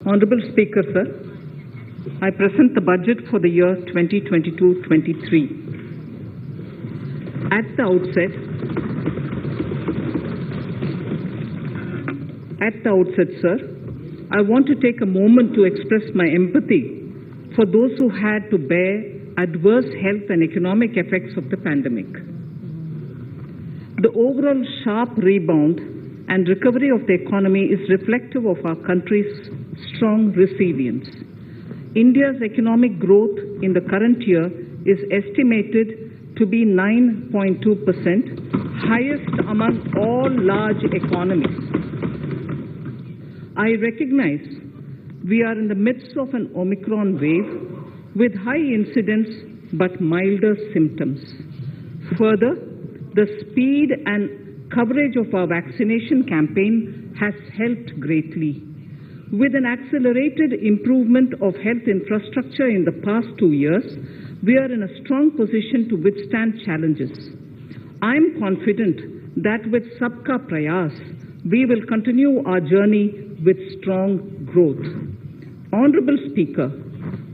Honorable Speaker, sir, I present the budget for the year 2022-23. At the outset, sir, I want to take a moment to express my empathy for those who had to bear adverse health and economic effects of the pandemic. The overall sharp rebound and recovery of the economy is reflective of our country's strong resilience. India's economic growth in the current year is estimated to be 9.2%, highest among all large economies. I recognize we are in the midst of an Omicron wave with high incidence but milder symptoms. Further, the speed and coverage of our vaccination campaign has helped greatly. With an accelerated improvement of health infrastructure in the past 2 years, we are in a strong position to withstand challenges. I am confident that with Sabka Prayas, we will continue our journey with strong growth. Honorable Speaker,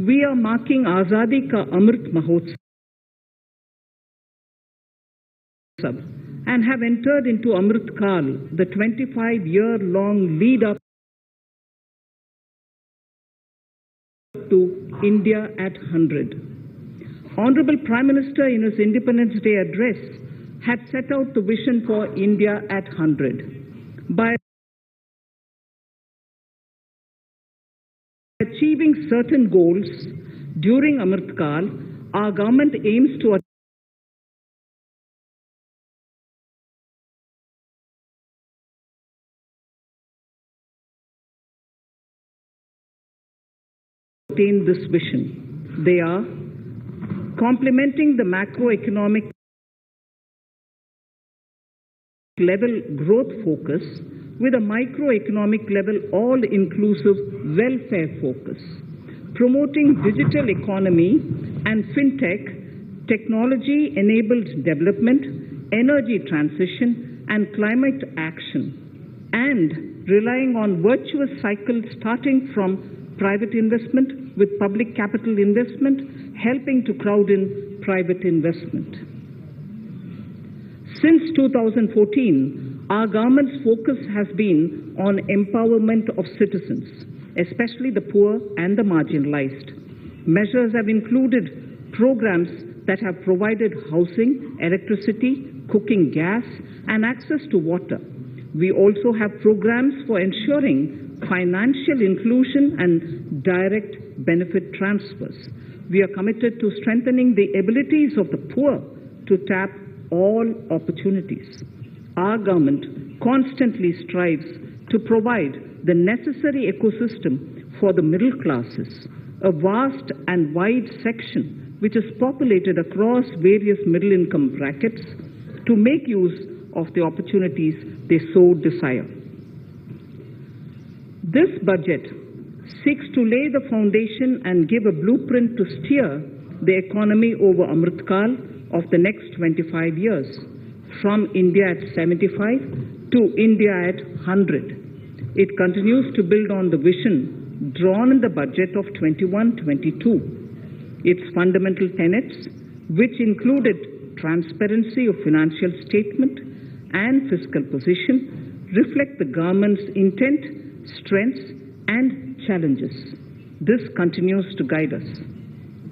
we are marking Azadi Ka Amrit Mahotsav and have entered into Amrit Kal, the 25-year-long lead-up to India at 100. Honorable Prime Minister, in his Independence Day address, had set out the vision for India at 100. By achieving certain goals during Amrit Kal, our government aims to attain this vision. They are complementing the macroeconomic level growth focus with a microeconomic level all-inclusive welfare focus, promoting digital economy and fintech, technology-enabled development, energy transition and climate action, and relying on virtuous cycles starting from private investment with public capital investment, helping to crowd in private investment. Since 2014, our government's focus has been on empowerment of citizens, especially the poor and the marginalized. Measures have included programs that have provided housing, electricity, cooking gas, and access to water. We also have programs for ensuring financial inclusion and direct benefit transfers. We are committed to strengthening the abilities of the poor to tap all opportunities. Our government constantly strives to provide the necessary ecosystem for the middle classes, a vast and wide section which is populated across various middle-income brackets, to make use of the opportunities they so desire. This budget seeks to lay the foundation and give a blueprint to steer the economy over Amrit Kal of the next 25 years, from India at 75 to India at 100. It continues to build on the vision drawn in the budget of 21-22. Its fundamental tenets, which included transparency of financial statement and fiscal position, reflect the government's intent, strengths and challenges. This continues to guide us.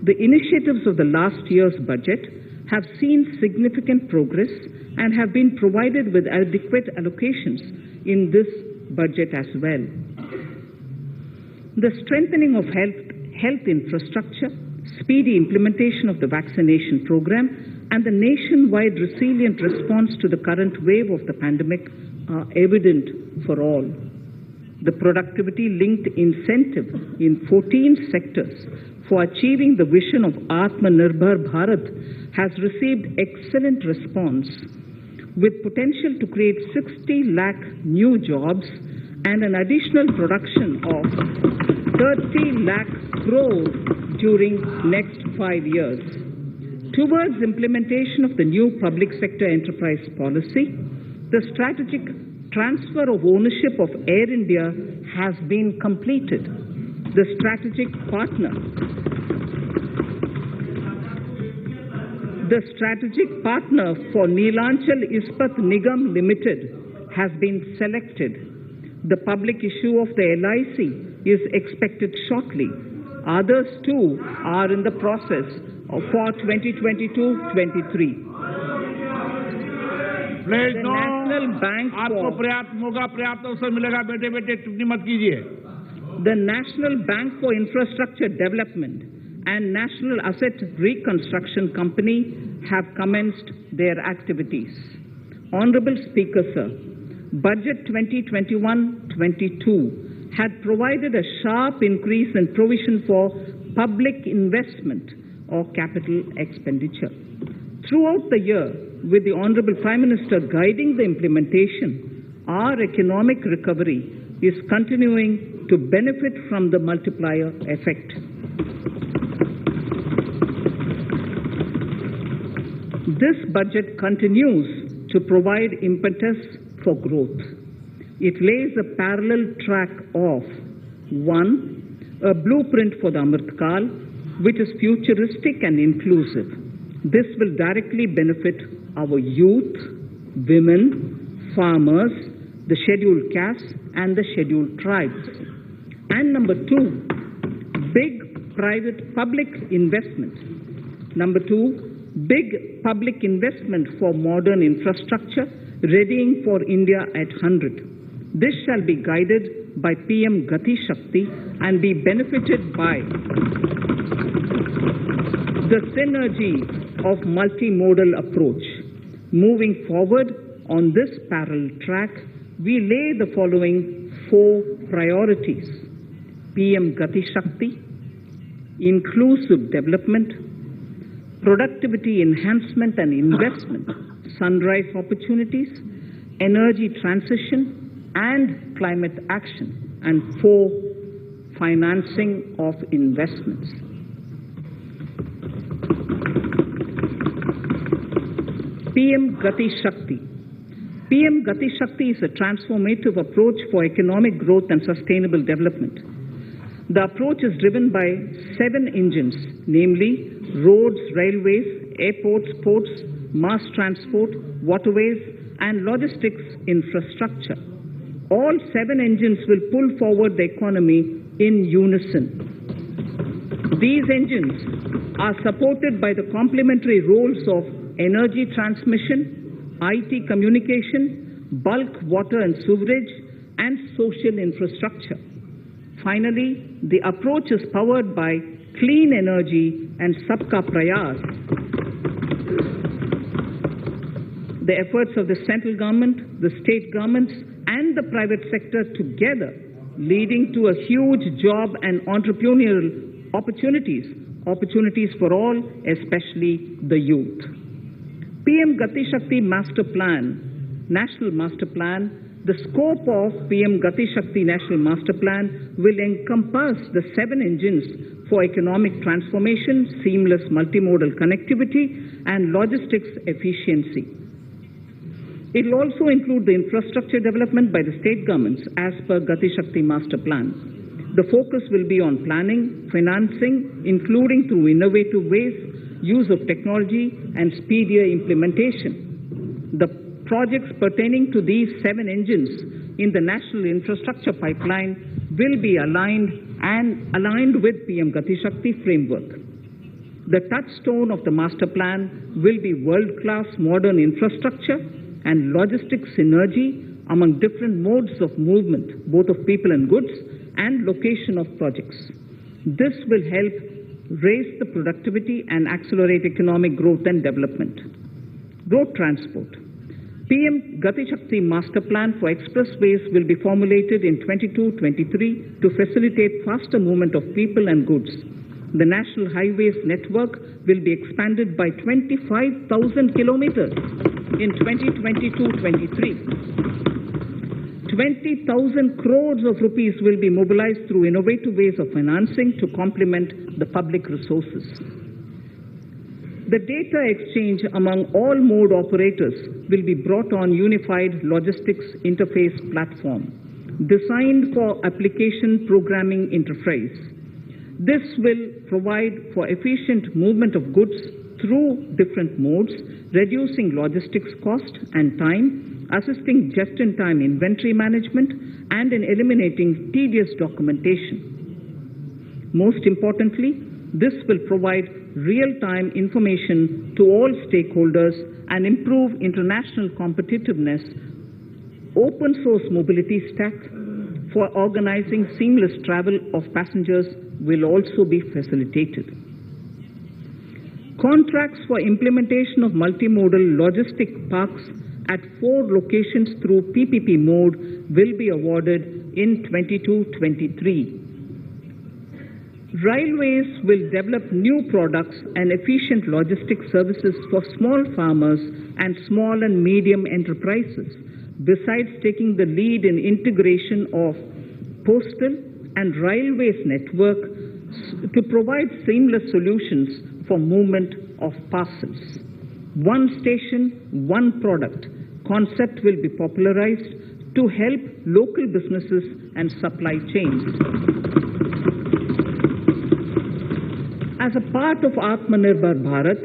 The initiatives of the last year's budget have seen significant progress and have been provided with adequate allocations in this budget as well. The strengthening of health infrastructure, speedy implementation of the vaccination program, and the nationwide resilient response to the current wave of the pandemic are evident for all. The productivity-linked incentive in 14 sectors for achieving the vision of Atmanirbhar Bharat has received excellent response, with potential to create 60 lakh new jobs and an additional production of 30 lakh crore during next 5 years. Towards implementation of the new public sector enterprise policy, the strategic transfer of ownership of Air India has been completed. the strategic partner. The strategic partner for Neelanchal Ispat Nigam Limited has been selected. The public issue of the LIC is expected shortly. Others too are in the process for 2022-23. The National Bank आपको पर्याप्त मौका पर्याप्त अवसर मिलेगा बेटे बेटे टिप्पणी मत कीजिए. The National Bank for Infrastructure Development and National Asset Reconstruction Company have commenced their activities. Honorable Speaker, sir, Budget 2021-22 had provided a sharp increase in provision for public investment or capital expenditure. Throughout the year, with the Honorable Prime Minister guiding the implementation, our economic recovery is continuing to benefit from the multiplier effect. This budget continues to provide impetus for growth. It lays a parallel track of 1. A blueprint for the Amrit Kal, which is futuristic and inclusive. This will directly benefit our youth, women, farmers, the scheduled castes and the scheduled tribes. And number 2, big private public investment. Number 2, big public investment for modern infrastructure, readying for India at 100. This shall be guided by PM Gati Shakti and be benefited by the synergy of multimodal approach. Moving forward on this parallel track, we lay the following 4 priorities. PM Gati Shakti, inclusive development, productivity enhancement and investment, sunrise opportunities, energy transition and climate action, and 4, financing of investments. PM Gati Shakti. PM Gati Shakti is a transformative approach for economic growth and sustainable development. The approach is driven by 7 engines, namely roads, railways, airports, ports, mass transport, waterways, and logistics infrastructure. All 7 engines will pull forward the economy in unison. These engines are supported by the complementary roles of energy transmission, IT communication, bulk water and sewerage, and social infrastructure. Finally, the approach is powered by clean energy and Sabka Prayas. The efforts of the central government, the state governments, and the private sector together, leading to a huge job and entrepreneurial opportunities for all, especially the youth. PM Gati Shakti Master Plan, National Master Plan. The scope of PM Gati Shakti National Master Plan will encompass the 7 engines for economic transformation, seamless multimodal connectivity, and logistics efficiency. It will also include the infrastructure development by the state governments as per Gati Shakti Master Plan. The focus will be on planning, financing, including through innovative ways, use of technology, and speedier implementation. The projects pertaining to these 7 engines in the national infrastructure pipeline will be aligned with PM Gati Shakti framework. The touchstone of the master plan will be world-class modern infrastructure and logistics synergy among different modes of movement, both of people and goods, and location of projects. This will help raise the productivity and accelerate economic growth and development. Road transport. PM Gati Shakti Master Plan for expressways will be formulated in 22-23 to facilitate faster movement of people and goods. The National Highways network will be expanded by 25,000 kilometers in 2022-23. 20,000 crores of rupees will be mobilized through innovative ways of financing to complement the public resources. The data exchange among all mode operators will be brought on unified logistics interface platform. designed for application programming interface. This will provide for efficient movement of goods through different modes, reducing logistics cost and time, assisting just-in-time inventory management, and in eliminating tedious documentation. Most importantly, this will provide real-time information to all stakeholders and improve international competitiveness. Open source mobility stack for organizing seamless travel of passengers will also be facilitated. Contracts for implementation of multimodal logistic parks at 4 locations through PPP mode will be awarded in 22-23. Railways will develop new products and efficient logistic services for small farmers and small and medium enterprises, besides taking the lead in integration of postal and railways network to provide seamless solutions for movement of parcels. One station, one product concept will be popularized to help local businesses and supply chains. As a part of Atmanirbhar Bharat,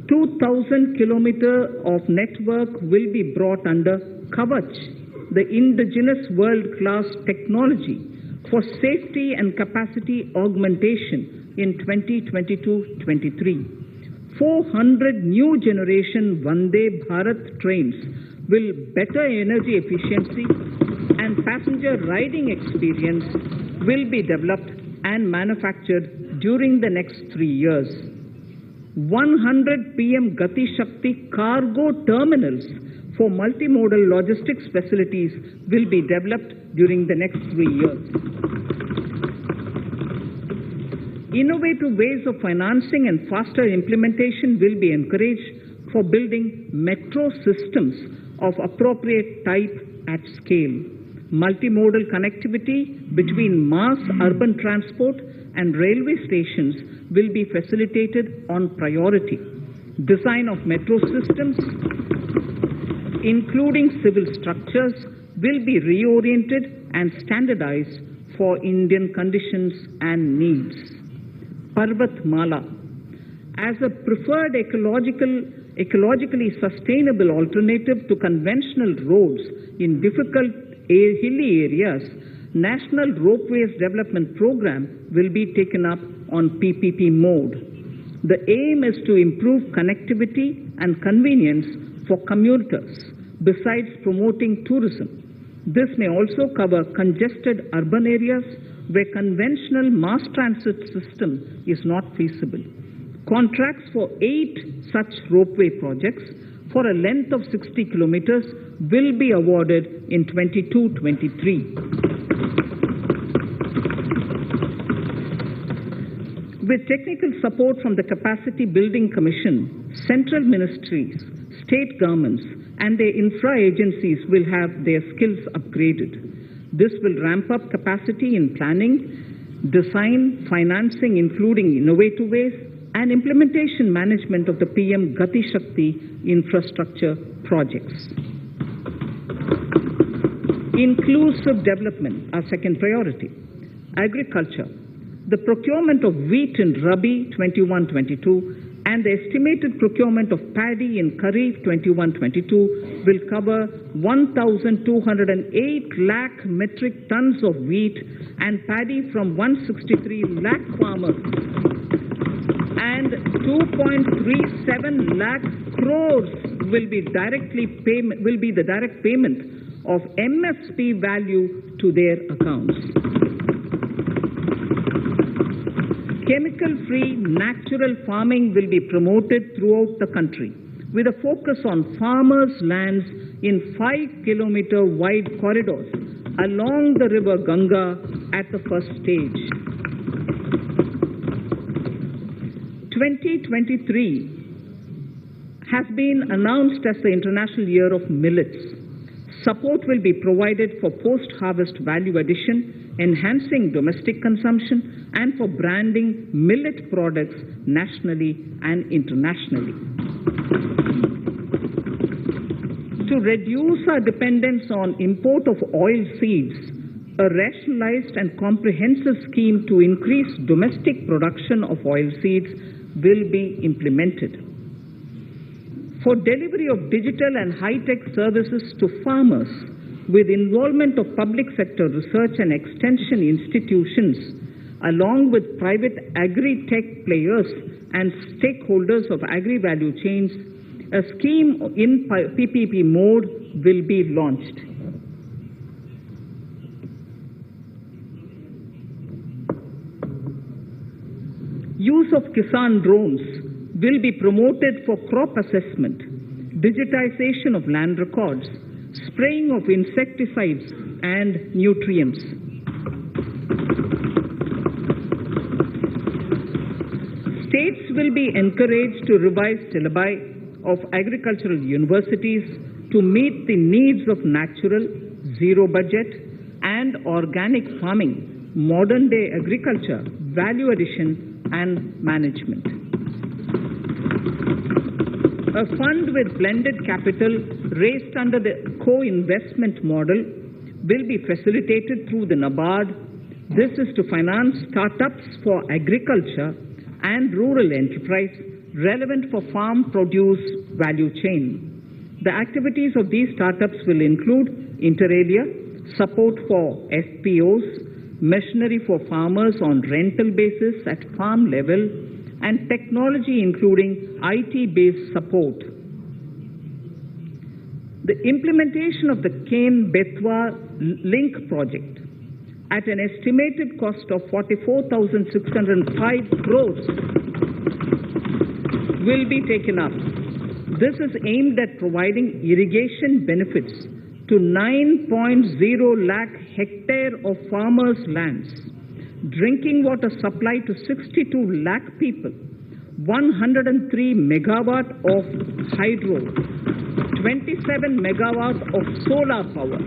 2,000 kilometers of network will be brought under Kavach, the indigenous world-class technology for safety and capacity augmentation in 2022-23. 400 new generation Vande Bharat trains will better energy efficiency and passenger riding experience will be developed and manufactured during the next 3 years. 100 PM Gati Shakti cargo terminals for multimodal logistics facilities will be developed during the next 3 years. Innovative ways of financing and faster implementation will be encouraged for building metro systems of appropriate type at scale. Multimodal connectivity between mass urban transport and railway stations will be facilitated on priority. Design of metro systems, including civil structures, will be reoriented and standardized for Indian conditions and needs. Parvat Mala, as a preferred ecologically sustainable alternative to conventional roads in difficult hilly areas, National Ropeways Development Program will be taken up on PPP mode. The aim is to improve connectivity and convenience for commuters, besides promoting tourism. This may also cover congested urban areas where conventional mass transit system is not feasible. Contracts for 8 such ropeway projects for a length of 60 kilometers will be awarded in 22-23. With technical support from the Capacity Building Commission, central ministries, state governments, and their infra agencies will have their skills upgraded. This will ramp up capacity in planning, design, financing, including innovative ways, and implementation management of the PM Gati Shakti infrastructure projects. Inclusive development, our second priority. Agriculture. The procurement of wheat in Rabi 21-22 and the estimated procurement of paddy in Kharif 21-22 will cover 1,208 lakh metric tons of wheat and paddy from 163 lakh farmers and 2.37 lakh crores will be the direct payment of MSP value to their accounts. Chemical-free natural farming will be promoted throughout the country with a focus on farmers' lands in 5-kilometer wide corridors along the river Ganga at the first stage. 2023 has been announced as the International Year of Millets. Support will be provided for post-harvest value addition, enhancing domestic consumption, and for branding millet products nationally and internationally. To reduce our dependence on import of oil seeds, A rationalized and comprehensive scheme to increase domestic production of oilseeds will be implemented. For delivery of digital and high-tech services to farmers, with involvement of public sector research and extension institutions, along with private agri-tech players and stakeholders of agri-value chains, a scheme in PPP mode will be launched. Use of Kisan drones will be promoted for crop assessment, digitization of land records, spraying of insecticides and nutrients. States will be encouraged to revise syllabi of agricultural universities to meet the needs of natural, zero budget and organic farming, modern day agriculture, value addition and management. A fund with blended capital raised under the co-investment model will be facilitated through the NABARD. This is to finance startups for agriculture and rural enterprise relevant for farm produce value chain. The activities of these startups will include inter alia, support for FPOs, machinery for farmers on rental basis at farm level, and technology including IT-based support. The implementation of the Ken-Betwa link project at an estimated cost of 44,605 crores will be taken up. This is aimed at providing irrigation benefits to 9.0 lakh hectare of farmers' lands, drinking water supply to 62 lakh people, 103 megawatt of hydro, 27 megawatt of solar power,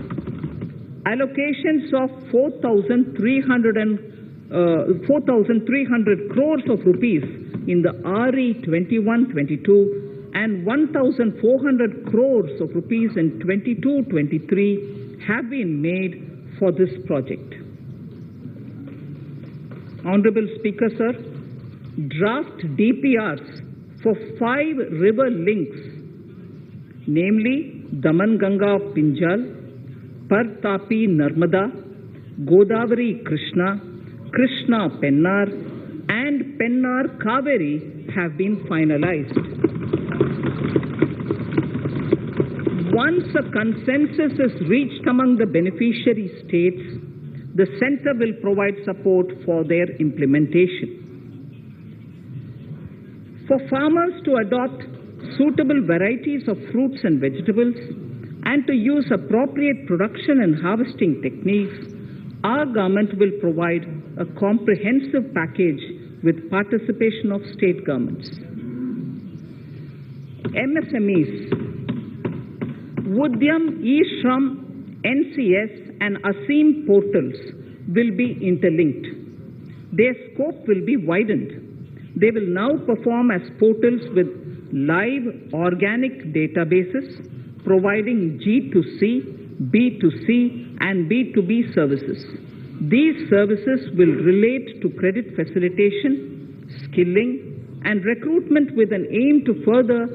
allocations of 4,300 crores of rupees in the RE 21-22 and 1,400 crores of rupees in 22-23 have been made for this project. Honorable Speaker, sir, draft DPRs for 5 river links, namely Daman-Ganga Pinjal, Par-Tapi Narmada, Godavari Krishna, Krishna Pennar, and Pennar Kaveri have been finalized. Once a consensus is reached among the beneficiary states, the Centre will provide support for their implementation. For farmers to adopt suitable varieties of fruits and vegetables and to use appropriate production and harvesting techniques, our government will provide a comprehensive package with participation of state governments. MSMEs, Udyam, eShram, NCS and ASEEM portals will be interlinked. Their scope will be widened. They will now perform as portals with live organic databases, providing G2C, B2C and B2B services. These services will relate to credit facilitation, skilling and recruitment with an aim to further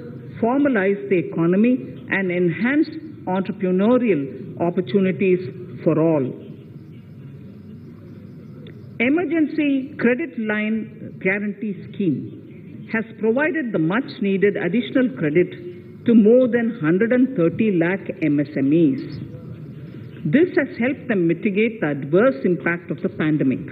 formalize the economy and enhance entrepreneurial opportunities for all. Emergency Credit Line Guarantee Scheme has provided the much needed additional credit to more than 130 lakh MSMEs. This has helped them mitigate the adverse impact of the pandemic.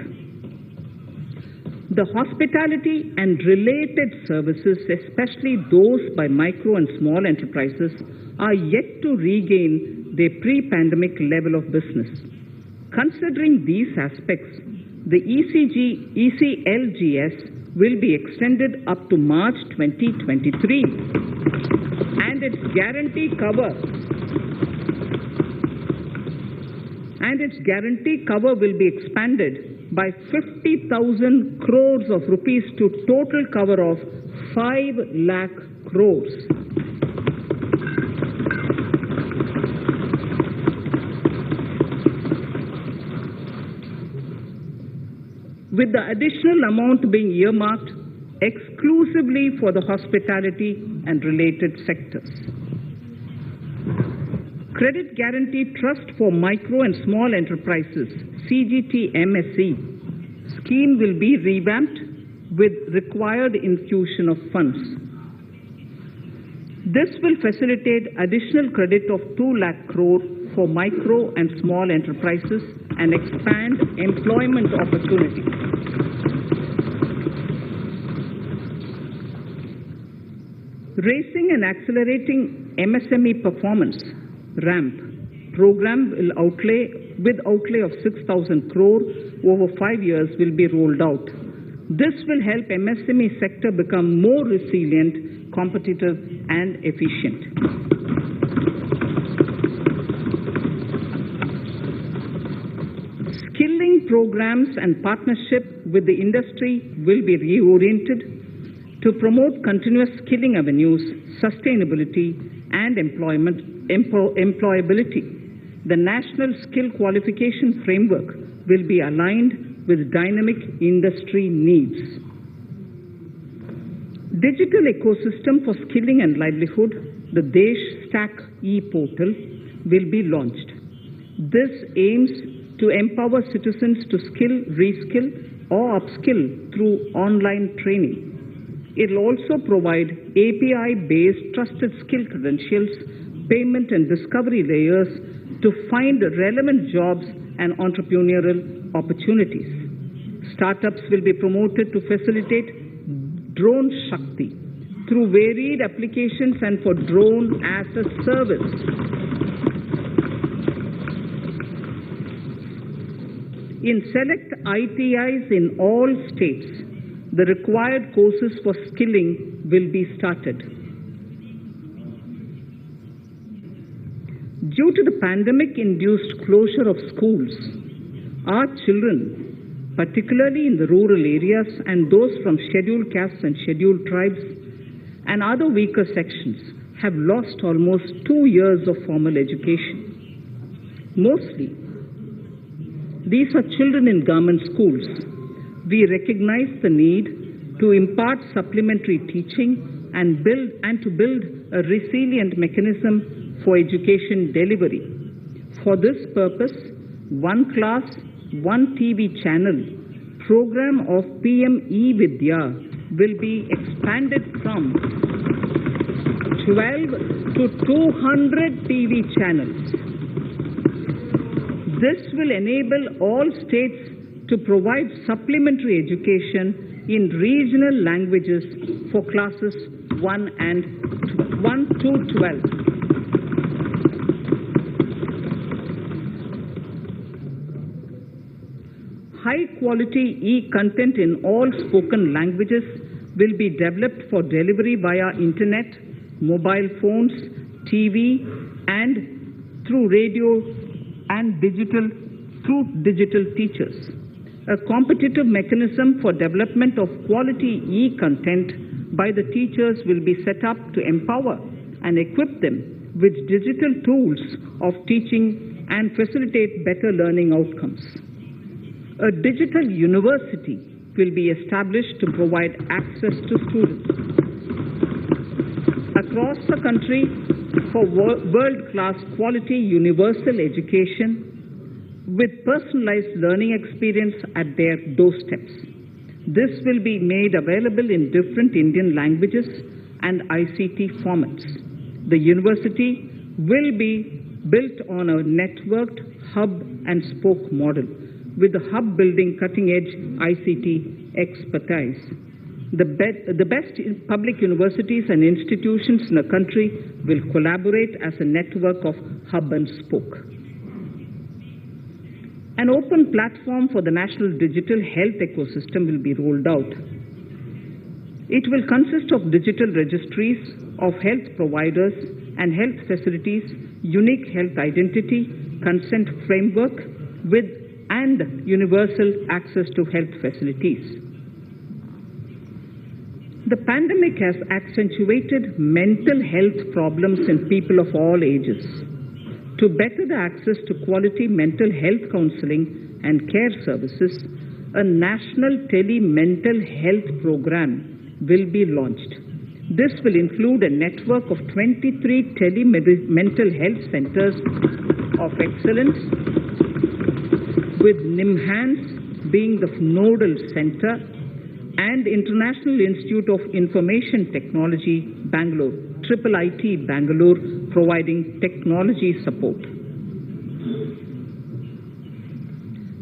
The hospitality and related services, especially those by micro and small enterprises, are yet to regain their pre-pandemic level of business. Considering these aspects, the ECLGS will be extended up to March 2023 and its guarantee cover will be expanded by 50,000 crores of rupees to total cover of 5 lakh crores. with the additional amount being earmarked exclusively for the hospitality and related sectors. Credit Guarantee Trust for Micro and Small Enterprises, CGTMSE, scheme will be revamped with required infusion of funds. This will facilitate additional credit of 2 lakh crore for micro and small enterprises and expand employment opportunities. Raising and Accelerating MSME Performance (RAMP) program will outlay of 6,000 crore over 5 years will be rolled out. This will help MSME sector become more resilient, competitive and efficient. Skilling programs and partnership with the industry will be reoriented to promote continuous skilling avenues, sustainability and employability. The National Skill Qualification Framework will be aligned with dynamic industry needs. Digital ecosystem for skilling and livelihood, the Desh Stack e-portal, will be launched. This aims to empower citizens to skill, reskill or upskill through online training. It will also provide API-based trusted skill credentials, payment and discovery layers to find relevant jobs and entrepreneurial opportunities. Startups will be promoted to facilitate Drone Shakti through varied applications and for drone as a service. In select ITIs in all states, the required courses for skilling will be started. Due to the pandemic-induced closure of schools, our children, particularly in the rural areas and those from scheduled castes and scheduled tribes and other weaker sections, have lost almost 2 years of formal education. Mostly, these are children in government schools. We recognize the need to impart supplementary teaching and to build a resilient mechanism for education delivery. For this purpose, One Class, One TV channel program of PM eVidya will be expanded from 12 to 200 TV channels. This will enable all states to provide supplementary education in regional languages for classes 1 to 12. High-quality e-content in all spoken languages will be developed for delivery via internet, mobile phones, TV, and through radio and through digital teachers. A competitive mechanism for development of quality e-content by the teachers will be set up to empower and equip them with digital tools of teaching and facilitate better learning outcomes. A digital university will be established to provide access to students across the country for world-class quality universal education with personalized learning experience at their doorsteps. This will be made available in different Indian languages and ICT formats. The university will be built on a networked hub and spoke model, with the hub building cutting-edge ICT expertise. The best public universities and institutions in the country will collaborate as a network of hub and spoke. An open platform for the national digital health ecosystem will be rolled out. It will consist of digital registries of health providers and health facilities, unique health identity, consent framework, and universal access to health facilities. The pandemic has accentuated mental health problems in people of all ages. To better the access to quality mental health counseling and care services, a national tele-mental health program will be launched. This will include a network of 23 tele-mental health centers of excellence, with NIMHANS being the nodal center, and International Institute of Information Technology, Bangalore, IIIT Bangalore, providing technology support.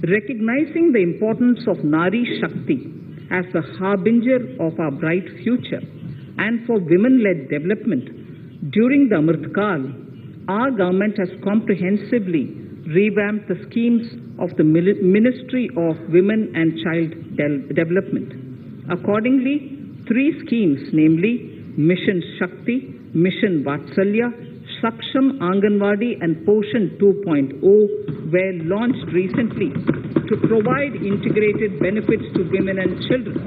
Recognizing the importance of Nari Shakti as the harbinger of our bright future and for women-led development, during the Amrit Kal, our government has comprehensively revamped the schemes of the Ministry of Women and Child Development. Accordingly, 3 schemes, namely Mission Shakti, Mission Vatsalya, Saksham Anganwadi and Poshan 2.0 were launched recently to provide integrated benefits to women and children.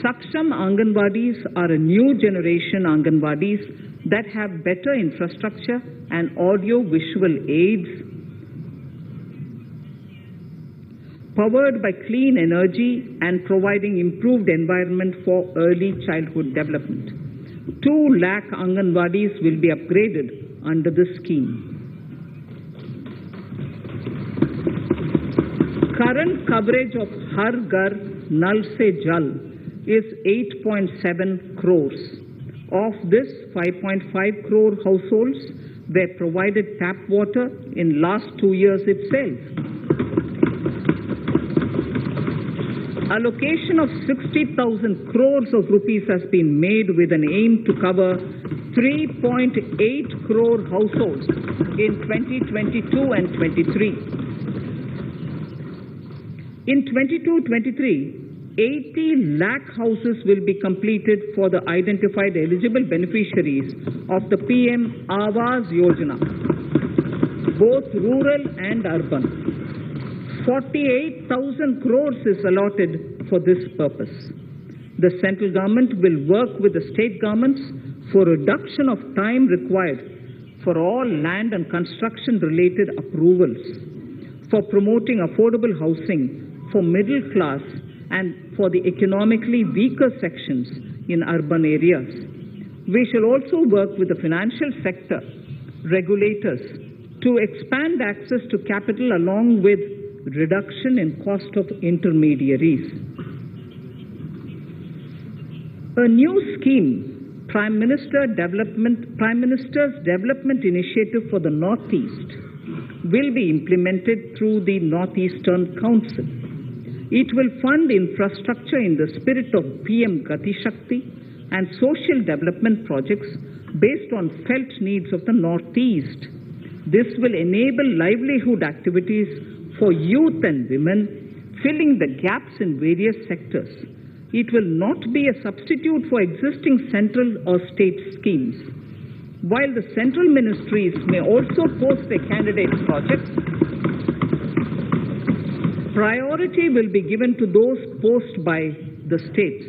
Saksham Anganwadis are a new generation Anganwadis that have better infrastructure and audio-visual aids, powered by clean energy and providing improved environment for early childhood development. 2 lakh Anganwadis will be upgraded under this scheme. Current coverage of Har Ghar Nal Se Jal is 8.7 crores. Of this, 5.5 crore households were provided tap water in last 2 years itself. Allocation of 60,000 crores of rupees has been made with an aim to cover 3.8 crore households in 2022 and 23. In 22-23, 80 lakh houses will be completed for the identified eligible beneficiaries of the PM Awas Yojana, both rural and urban. 48,000 crores is allotted for this purpose. The central government will work with the state governments for reduction of time required for all land and construction related approvals, for promoting affordable housing for middle class and for the economically weaker sections in urban areas. We shall also work with the financial sector regulators to expand access to capital along with reduction in cost of intermediaries. A new scheme, Prime Minister's Development Initiative for the Northeast, will be implemented through the Northeastern Council. It will fund infrastructure in the spirit of PM Gati Shakti and social development projects based on felt needs of the Northeast. This will enable livelihood activities for youth and women, filling the gaps in various sectors. It will not be a substitute for existing central or state schemes. While the central ministries may also post their candidates' projects, priority will be given to those posted by the states.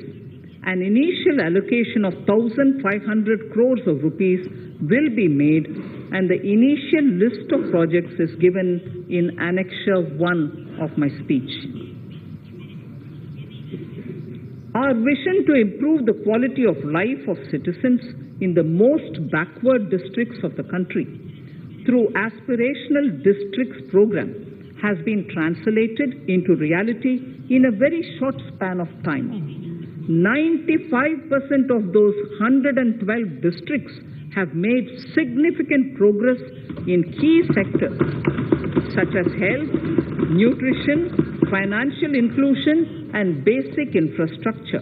An initial allocation of 1,500 crores of rupees will be made, and the initial list of projects is given in Annexure 1 of my speech. Our vision to improve the quality of life of citizens in the most backward districts of the country through Aspirational Districts program has been translated into reality in a very short span of time. 95% of those 112 districts have made significant progress in key sectors such as health, nutrition, financial inclusion, and basic infrastructure.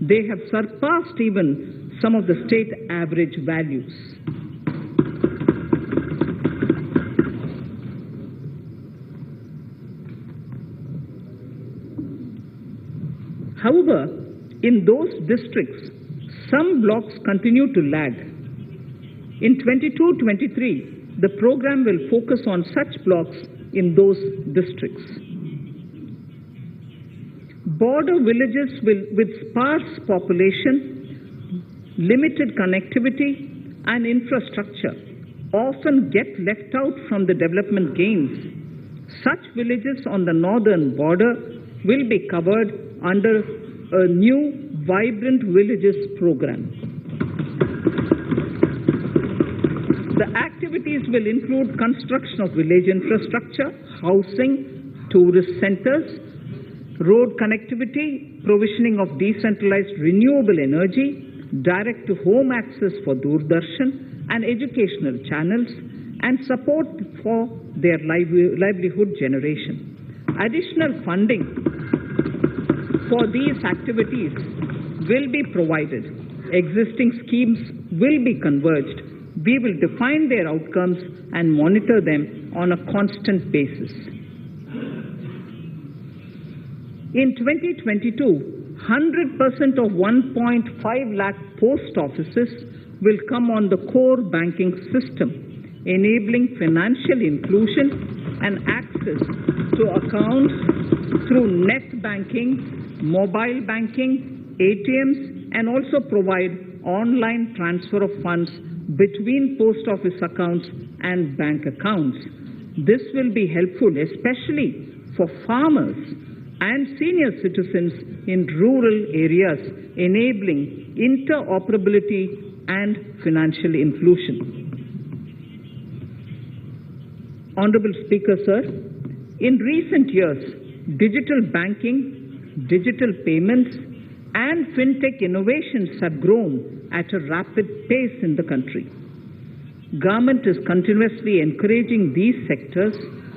They have surpassed even some of the state average values. However, in those districts, some blocks continue to lag. In 22-23, the program will focus on such blocks in those districts. Border villages with sparse population, limited connectivity, and infrastructure often get left out from the development gains. Such villages on the northern border will be covered under a new Vibrant Villages program. The activities will include construction of village infrastructure, housing, tourist centers, road connectivity, provisioning of decentralized renewable energy, direct-to-home access for Doordarshan and educational channels, and support for their livelihood generation. Additional funding for these activities will be provided. Existing schemes will be converged. We will define their outcomes and monitor them on a constant basis. In 2022, 100% of 1.5 lakh post offices will come on the core banking system, enabling financial inclusion and access to accounts through net banking, mobile banking, ATMs, and also provide online transfer of funds between post office accounts and bank accounts. This will be helpful, especially for farmers and senior citizens in rural areas, enabling interoperability and financial inclusion. Honorable Speaker, sir, in recent years, digital banking, digital payments, and fintech innovations have grown at a rapid pace in the country. Government is continuously encouraging these sectors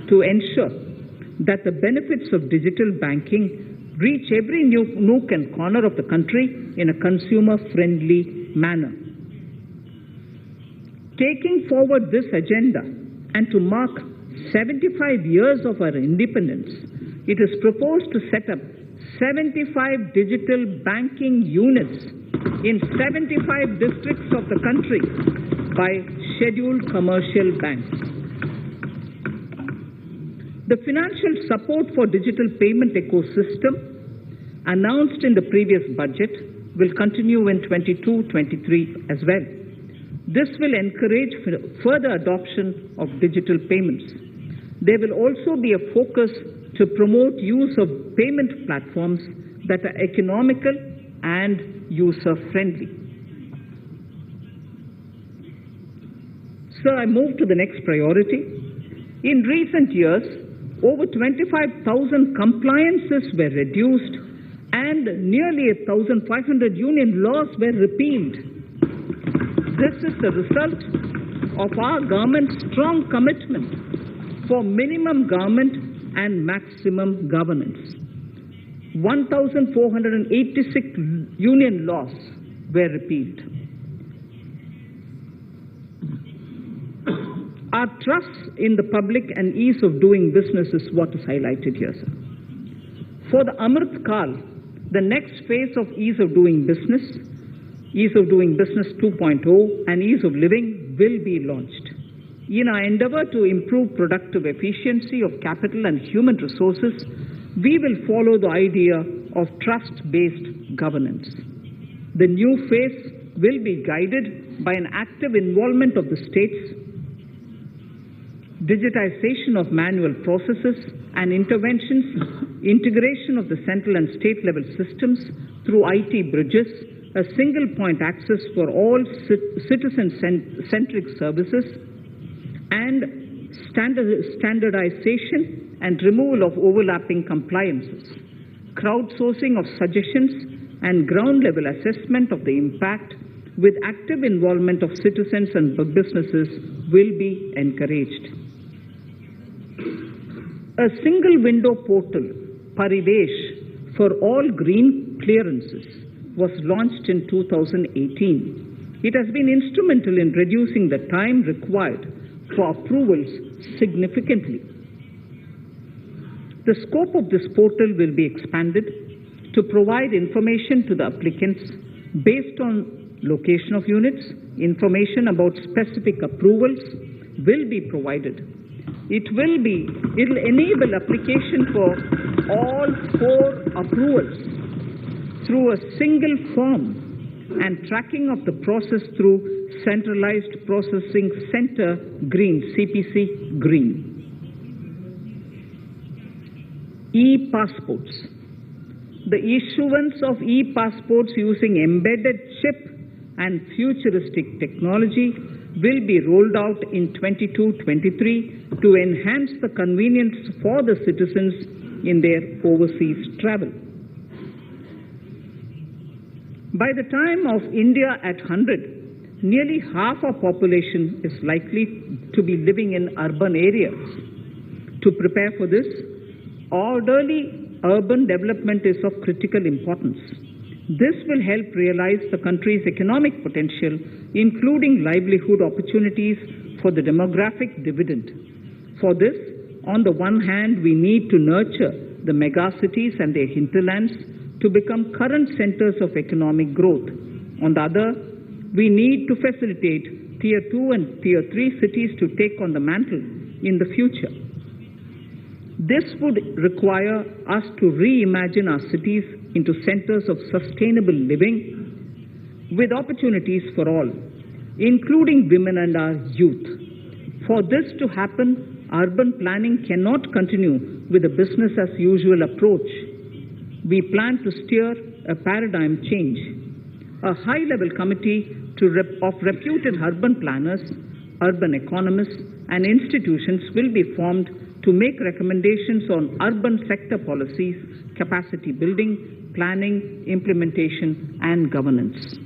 to ensure that the benefits of digital banking reach every nook and corner of the country in a consumer-friendly manner. Taking forward this agenda and to mark 75 years of our independence, it is proposed to set up 75 digital banking units in 75 districts of the country by scheduled commercial banks. The financial support for digital payment ecosystem announced in the previous budget will continue in 22-23 as well. This will encourage further adoption of digital payments. There will also be a focus to promote use of payment platforms that are economical and user-friendly. Sir, I move to the next priority. In recent years, over 25,000 compliances were reduced and nearly 1,500 union laws were repealed. This is the result of our government's strong commitment for minimum government and maximum governance. 1,486 union laws were repealed. Our trust in the public and ease of doing business is what is highlighted here, sir. For the Amrit Kal, the next phase of ease of doing business 2.0 and ease of living will be launched. In our endeavor to improve productive efficiency of capital and human resources, we will follow the idea of trust-based governance. The new phase will be guided by an active involvement of the states, digitization of manual processes and interventions, integration of the central and state level systems through IT bridges, a single point access for all citizen-centric services, and standardization and removal of overlapping compliances, crowdsourcing of suggestions and ground-level assessment of the impact with active involvement of citizens and businesses will be encouraged. A single window portal, Parivesh, for all green clearances was launched in 2018. It has been instrumental in reducing the time required for approvals significantly. The scope of this portal will be expanded to provide information to the applicants based on location of units. Information about specific approvals will be provided. It will enable application for all 4 approvals through a single form and tracking of the process through Centralized Processing Center Green, CPC Green. e-passports. The issuance of e-passports using embedded chip and futuristic technology will be rolled out in 22-23 to enhance the convenience for the citizens in their overseas travel. By the time of India at 100, nearly half our population is likely to be living in urban areas. To prepare for this, orderly urban development is of critical importance. This will help realize the country's economic potential, including livelihood opportunities for the demographic dividend. For this, on the one hand, we need to nurture the megacities and their hinterlands to become current centers of economic growth. On the other, we need to facilitate Tier 2 and Tier 3 cities to take on the mantle in the future. This would require us to reimagine our cities into centers of sustainable living with opportunities for all, including women and our youth. For this to happen, urban planning cannot continue with a business-as-usual approach. We plan to steer a paradigm change. A high-level committee of reputed urban planners, urban economists, and institutions will be formed to make recommendations on urban sector policies, capacity building, planning, implementation, and governance.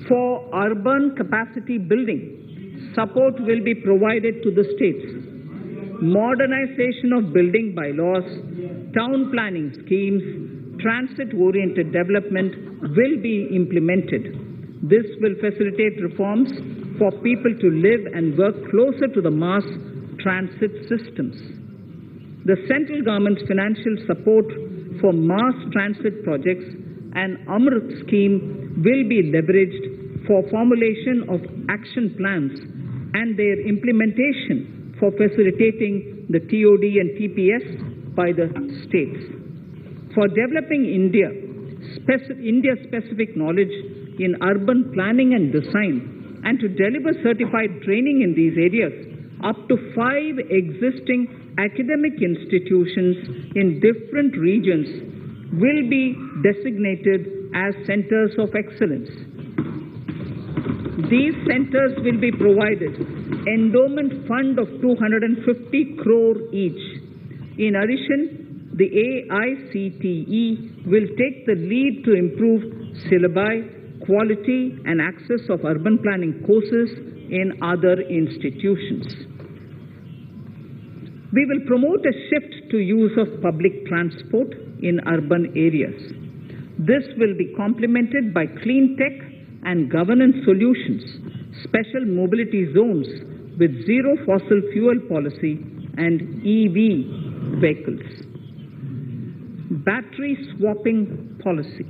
For urban capacity building, support will be provided to the states. Modernization of building bylaws, town planning schemes, transit-oriented development will be implemented. This will facilitate reforms for people to live and work closer to the mass transit systems. The central government's financial support for mass transit projects and Amrit scheme will be leveraged for formulation of action plans and their implementation for facilitating the TOD and TPS by the states. For developing India-specific knowledge in urban planning and design, and to deliver certified training in these areas, up to 5 existing academic institutions in different regions will be designated as centers of excellence. These centers will be provided endowment fund of 250 crore each. In addition, the AICTE will take the lead to improve syllabi, quality and access of urban planning courses in other institutions. We will promote a shift to use of public transport in urban areas. This will be complemented by clean tech and governance solutions, special mobility zones with zero fossil fuel policy and EV vehicles. Battery swapping policy.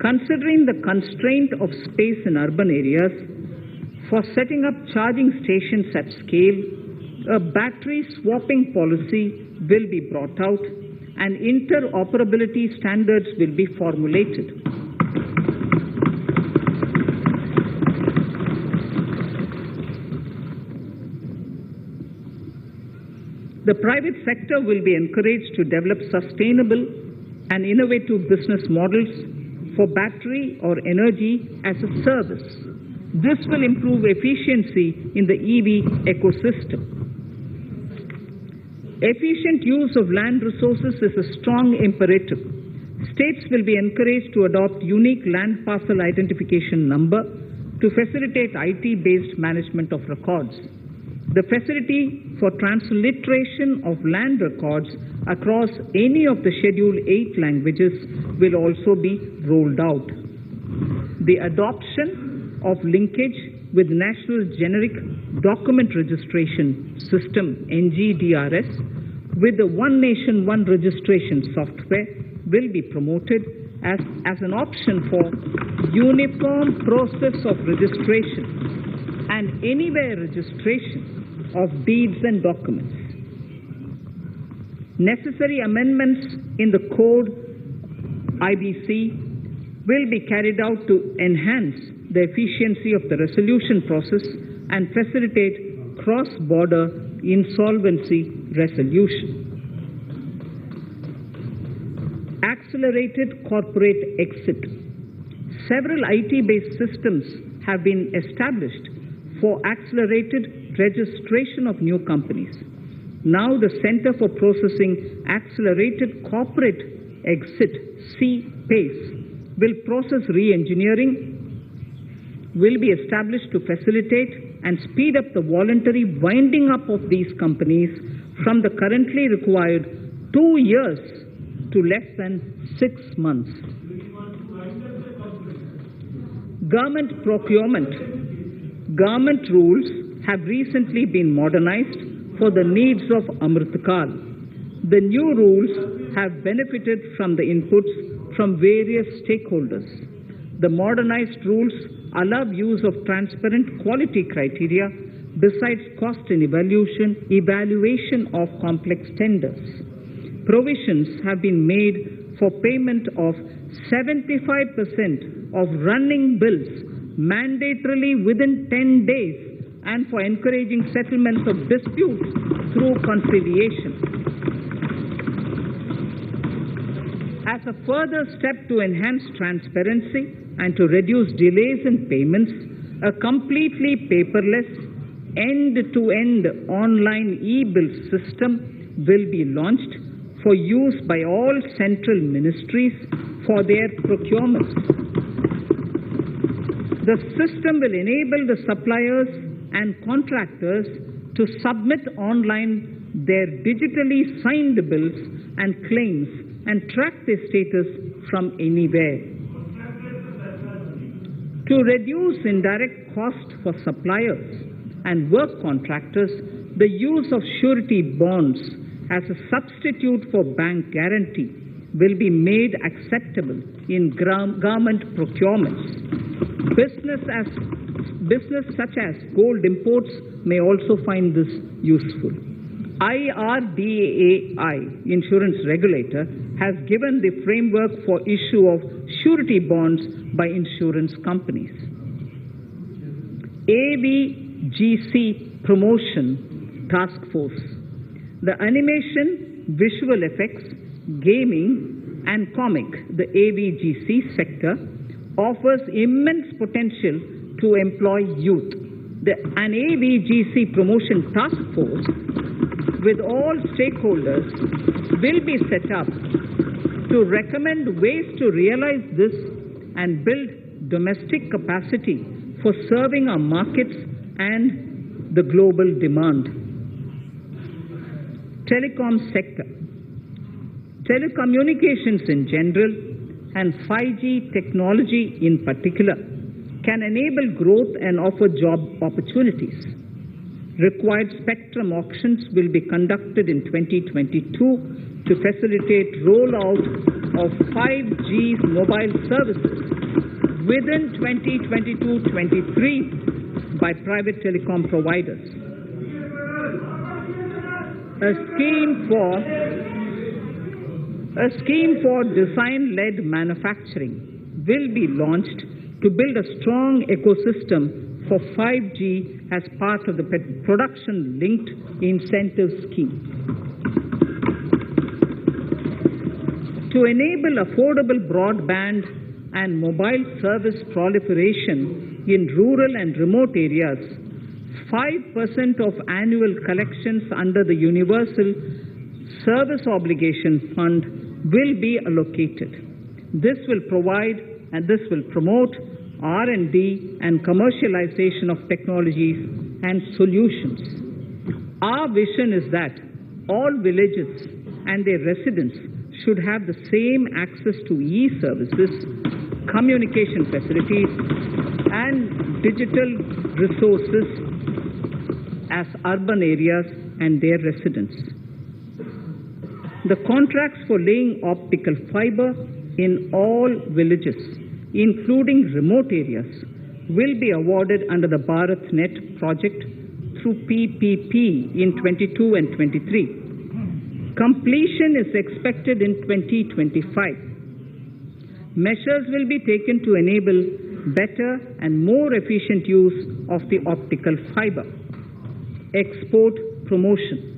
Considering the constraint of space in urban areas, for setting up charging stations at scale, a battery swapping policy will be brought out and interoperability standards will be formulated. The private sector will be encouraged to develop sustainable and innovative business models for battery or energy as a service. This will improve efficiency in the EV ecosystem. Efficient use of land resources is a strong imperative. States will be encouraged to adopt unique land parcel identification number to facilitate IT-based management of records. The facility for transliteration of land records across any of the Schedule 8 languages will also be rolled out. The adoption of linkage with National Generic Document Registration System (NGDRS) with the One Nation, One Registration software will be promoted as an option for uniform process of registration and anywhere registration of deeds and documents. Necessary amendments in the code IBC will be carried out to enhance the efficiency of the resolution process and facilitate cross-border insolvency resolution. Accelerated corporate exit. Several IT-based systems have been established for accelerated registration of new companies. Now the Center for Processing Accelerated Corporate Exit, CPACE, will process re-engineering, will be established to facilitate and speed up the voluntary winding up of these companies from the currently required 2 years to less than 6 months. Government procurement. Government rules have recently been modernized for the needs of Amritkal. The new rules have benefited from the inputs from various stakeholders. The modernized rules allow use of transparent quality criteria besides cost and evaluation of complex tenders. Provisions have been made for payment of 75% of running bills mandatorily within 10 days and for encouraging settlements of disputes through conciliation. As a further step to enhance transparency and to reduce delays in payments, a completely paperless, end-to-end online e-bill system will be launched for use by all central ministries for their procurements. The system will enable the suppliers and contractors to submit online their digitally signed bills and claims and track their status from anywhere. To reduce indirect cost for suppliers and work contractors, the use of surety bonds as a substitute for bank guarantee will be made acceptable in government procurements. Business such as gold imports may also find this useful. IRDAI, insurance regulator, has given the framework for issue of surety bonds by insurance companies. AVGC Promotion Task Force. The animation, visual effects, gaming and comic, the AVGC sector, offers immense potential to employ youth. An AVGC Promotion Task Force with all stakeholders will be set up to recommend ways to realize this and build domestic capacity for serving our markets and the global demand. Telecom sector. Telecommunications in general and 5G technology in particular can enable growth and offer job opportunities. Required spectrum auctions will be conducted in 2022 to facilitate rollout of 5G mobile services within 2022-23 by private telecom providers. A scheme for design-led manufacturing will be launched to build a strong ecosystem for 5G as part of the production-linked incentive scheme. To enable affordable broadband and mobile service proliferation in rural and remote areas, 5% of annual collections under the Universal Service Obligation Fund will be allocated. This will promote R&D and commercialization of technologies and solutions. Our vision is that all villages and their residents should have the same access to e-services, communication facilities, and digital resources as urban areas and their residents. The contracts for laying optical fiber in all villages, including remote areas, will be awarded under the BharatNet project through PPP in 22 and 23. Completion is expected in 2025. Measures will be taken to enable better and more efficient use of the optical fiber. export promotion.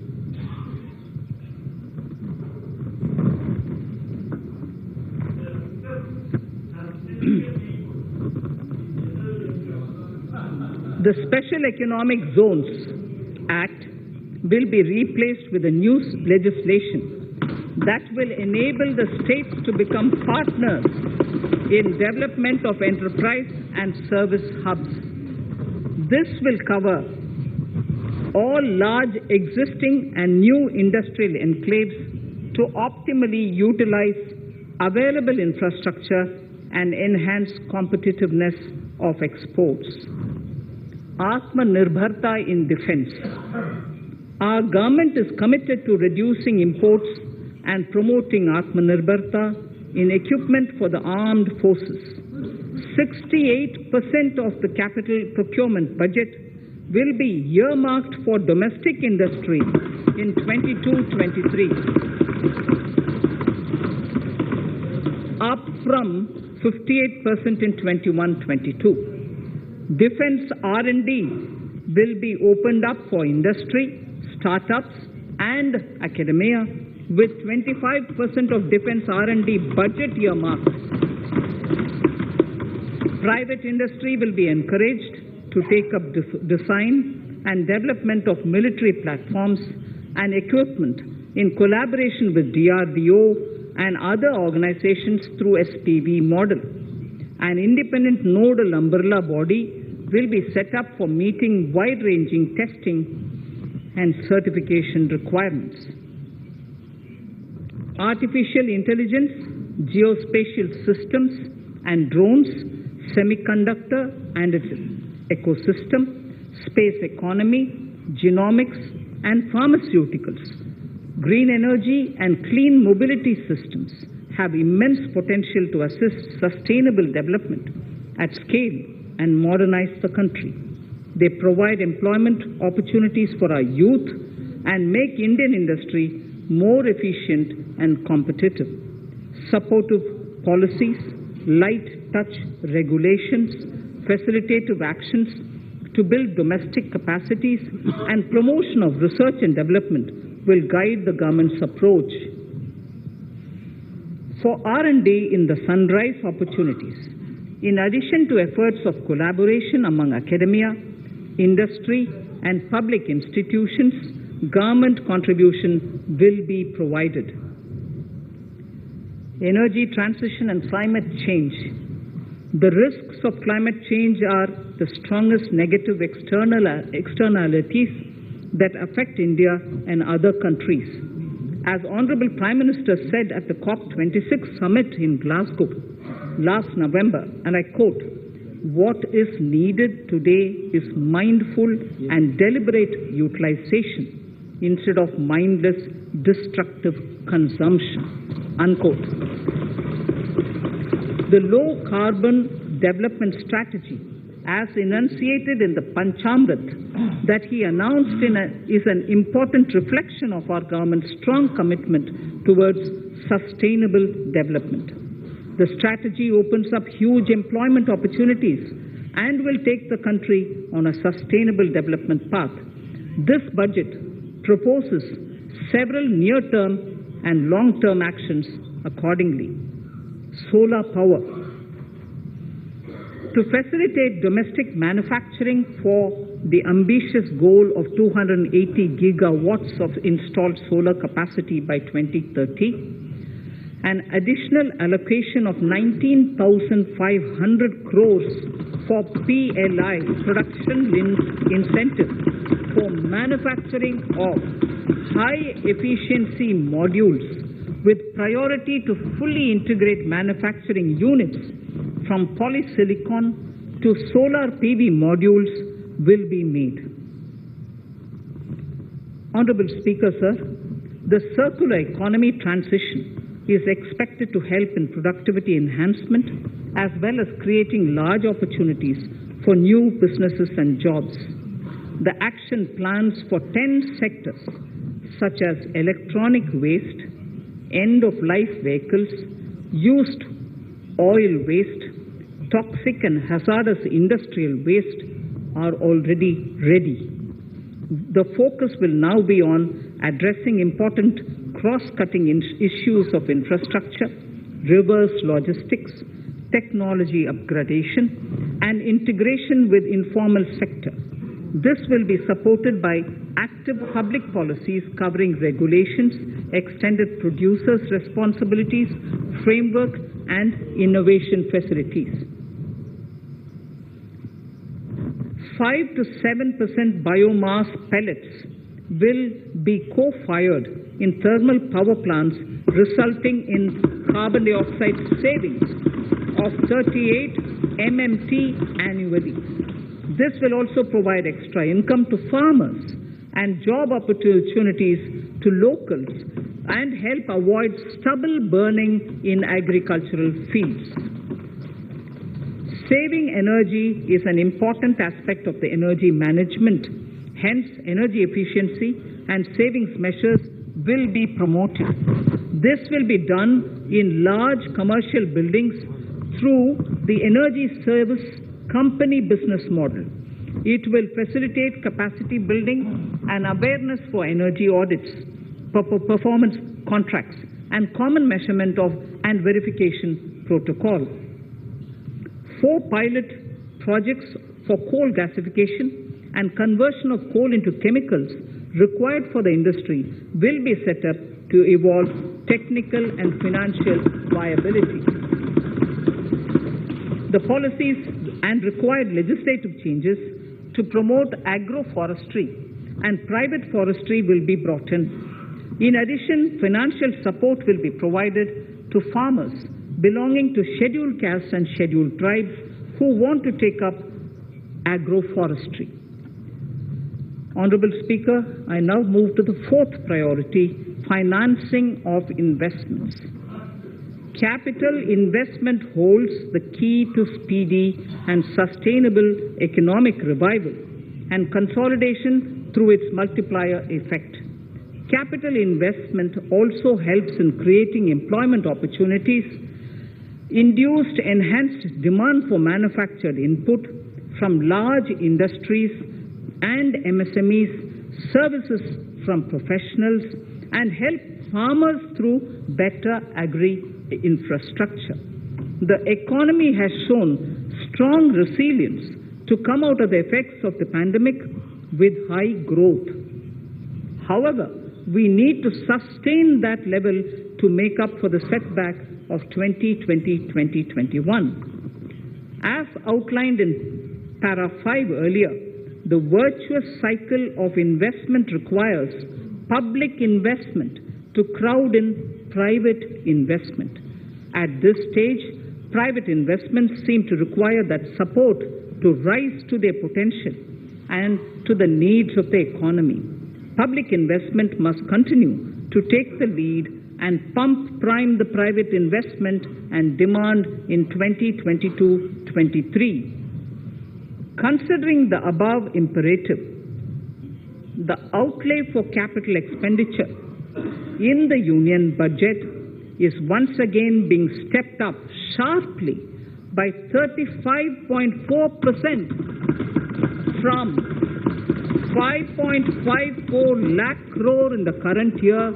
The Special Economic Zones Act will be replaced with a new legislation that will enable the states to become partners in development of enterprise and service hubs. This will cover all large existing and new industrial enclaves to optimally utilize available infrastructure and enhance competitiveness of exports. Atmanirbharta in defense. Our government is committed to reducing imports and promoting Atmanirbharta in equipment for the armed forces. 68% of the capital procurement budget will be earmarked for domestic industry in 22-23, up from 58% in 21-22. Defense R&D will be opened up for industry, startups and academia, with 25% of defense R&D budget earmarked. Private industry will be encouraged to take up design and development of military platforms and equipment in collaboration with DRDO and other organizations through SPV model. An independent nodal umbrella body will be set up for meeting wide-ranging testing and certification requirements. Artificial intelligence, geospatial systems and drones, semiconductor and its ecosystem, space economy, genomics and pharmaceuticals, green energy and clean mobility systems have immense potential to assist sustainable development at scale and modernize the country. They provide employment opportunities for our youth and make Indian industry more efficient and competitive. Supportive policies, light touch regulations, facilitative actions to build domestic capacities and promotion of research and development will guide the government's approach. For R&D in the sunrise opportunities, in addition to efforts of collaboration among academia, industry and public institutions, government contribution will be provided. Energy transition and climate change. The risks of climate change are the strongest negative externalities that affect India and other countries. As Honorable Prime Minister said at the COP26 summit in Glasgow last November, and I quote, "What is needed today is mindful and deliberate utilization instead of mindless, destructive consumption," unquote. The low-carbon development strategy, as enunciated in the Panchamrit that he announced is an important reflection of our government's strong commitment towards sustainable development. The strategy opens up huge employment opportunities and will take the country on a sustainable development path. This budget proposes several near-term and long-term actions accordingly. Solar power. To facilitate domestic manufacturing for the ambitious goal of 280 gigawatts of installed solar capacity by 2030, an additional allocation of 19,500 crores for PLI, production-linked incentive, for manufacturing of high-efficiency modules with priority to fully integrate manufacturing units from polysilicon to solar PV modules will be made. Honorable Speaker, sir, the circular economy transition is expected to help in productivity enhancement as well as creating large opportunities for new businesses and jobs. The action plans for 10 sectors such as electronic waste, end-of-life vehicles, used oil waste, toxic and hazardous industrial waste are already ready. The focus will now be on addressing important cross-cutting issues of infrastructure, reverse logistics, technology upgradation, and integration with informal sector. This will be supported by active public policies covering regulations, extended producers' responsibilities, framework, and innovation facilities. 5 to 7% biomass pellets will be co-fired in thermal power plants, resulting in carbon dioxide savings of 38 MMT annually. This will also provide extra income to farmers and job opportunities to locals and help avoid stubble burning in agricultural fields. Saving energy is an important aspect of the energy management. Hence, energy efficiency and savings measures will be promoted. This will be done in large commercial buildings through the energy service company business model. It will facilitate capacity building and awareness for energy audits, performance contracts, and common measurement of and verification protocol. 4 pilot projects for coal gasification and conversion of coal into chemicals required for the industry will be set up to evolve technical and financial viability. The policies and required legislative changes to promote agroforestry and private forestry will be brought in. In addition, financial support will be provided to farmers belonging to scheduled castes and scheduled tribes who want to take up agroforestry. Honorable Speaker, I now move to the 4th priority, financing of investments. Capital investment holds the key to speedy and sustainable economic revival and consolidation through its multiplier effect. Capital investment also helps in creating employment opportunities, induced enhanced demand for manufactured input from large industries and MSMEs, services from professionals, and help farmers through better agri-infrastructure. The economy has shown strong resilience to come out of the effects of the pandemic with high growth. However, we need to sustain that level to make up for the setback of 2020-2021. As outlined in para 5 earlier, the virtuous cycle of investment requires public investment to crowd in private investment. At this stage, private investments seem to require that support to rise to their potential and to the needs of the economy. Public investment must continue to take the lead and prime the private investment and demand in 2022-23. Considering the above imperative, the outlay for capital expenditure in the Union budget is once again being stepped up sharply by 35.4% from 5.54 lakh crore in the current year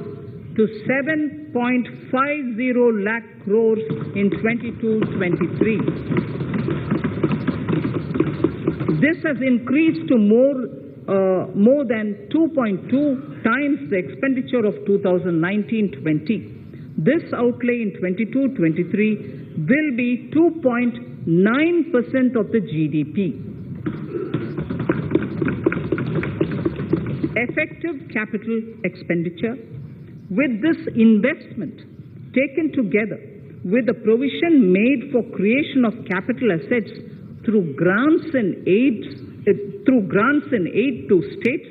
to 7.50 lakh crores in 22-23. This has increased to more than 2.2 times the expenditure of 2019-20. This outlay in 22-23 will be 2.9% of the GDP. Effective capital expenditure. With this investment taken together with the provision made for creation of capital assets through grants and aid to states,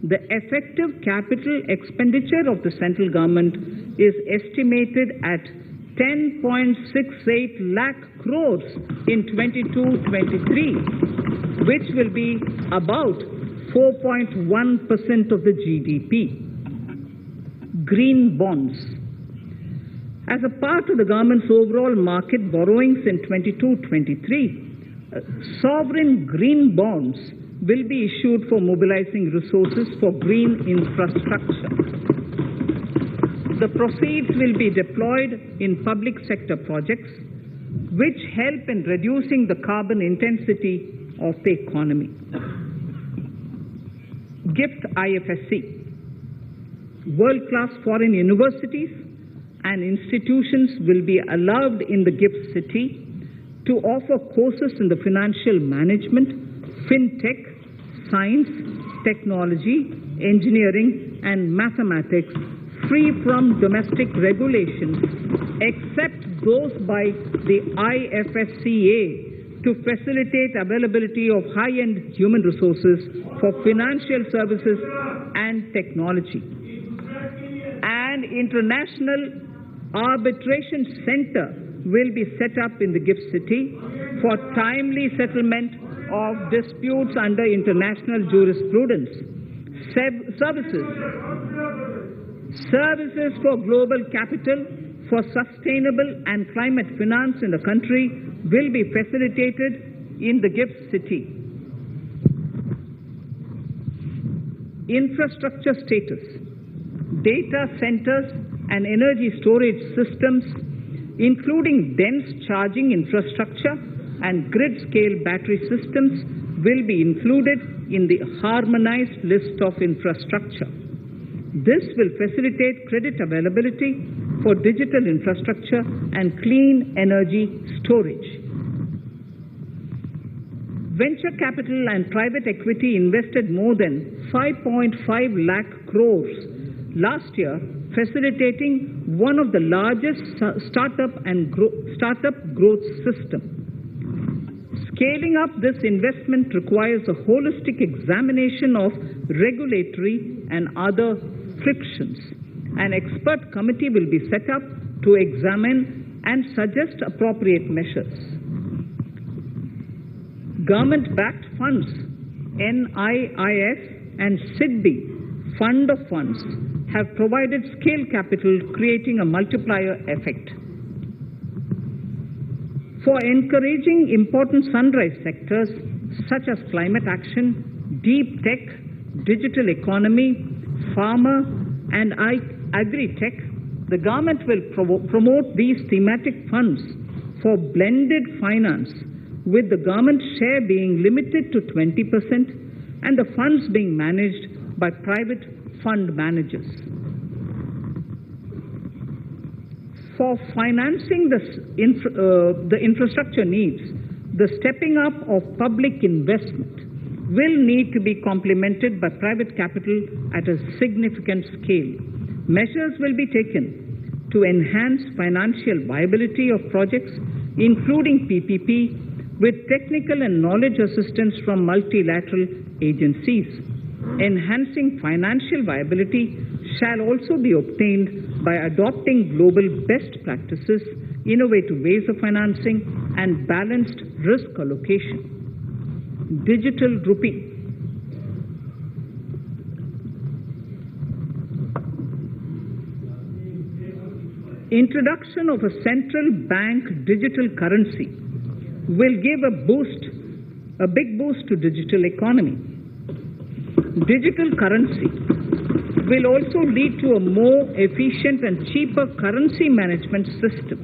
the effective capital expenditure of the central government is estimated at 10.68 lakh crores in 22-23, which will be about 4.1% of the GDP. Green bonds. As a part of the government's overall market borrowings in 22-23, sovereign green bonds will be issued for mobilizing resources for green infrastructure. The proceeds will be deployed in public sector projects which help in reducing the carbon intensity of the economy. GIFT IFSC. World-class foreign universities and institutions will be allowed in the GIFT city to offer courses in the financial management, fintech, science, technology, engineering, and mathematics, free from domestic regulations, except those by the IFSCA, to facilitate availability of high-end human resources for financial services and technology. An international arbitration center will be set up in the GIFT city for timely settlement of disputes under international jurisprudence. Services for global capital for sustainable and climate finance in the country will be facilitated in the GIFT city. Infrastructure status. Data centers and energy storage systems, including dense charging infrastructure and grid-scale battery systems, will be included in the harmonized list of infrastructure. This will facilitate credit availability for digital infrastructure and clean energy storage. Venture capital and private equity invested more than 5.5 lakh crores last year, facilitating one of the largest startup growth system. Scaling up this investment requires a holistic examination of regulatory and other frictions. An expert committee will be set up to examine and suggest appropriate measures. Government-backed funds, NIIF and SIDBI, Fund of Funds, have provided scale capital, creating a multiplier effect. For encouraging important sunrise sectors such as climate action, deep tech, digital economy, pharma, and agri-tech, the government will promote these thematic funds for blended finance, with the government share being limited to 20% and the funds being managed by private fund managers. For financing the infrastructure needs, the stepping up of public investment will need to be complemented by private capital at a significant scale. Measures will be taken to enhance financial viability of projects, including PPP, with technical and knowledge assistance from multilateral agencies. Enhancing financial viability shall also be obtained by adopting global best practices, innovative ways of financing, and balanced risk allocation. Digital rupee. Introduction of a central bank digital currency will give a big boost to digital economy. Digital currency will also lead to a more efficient and cheaper currency management system.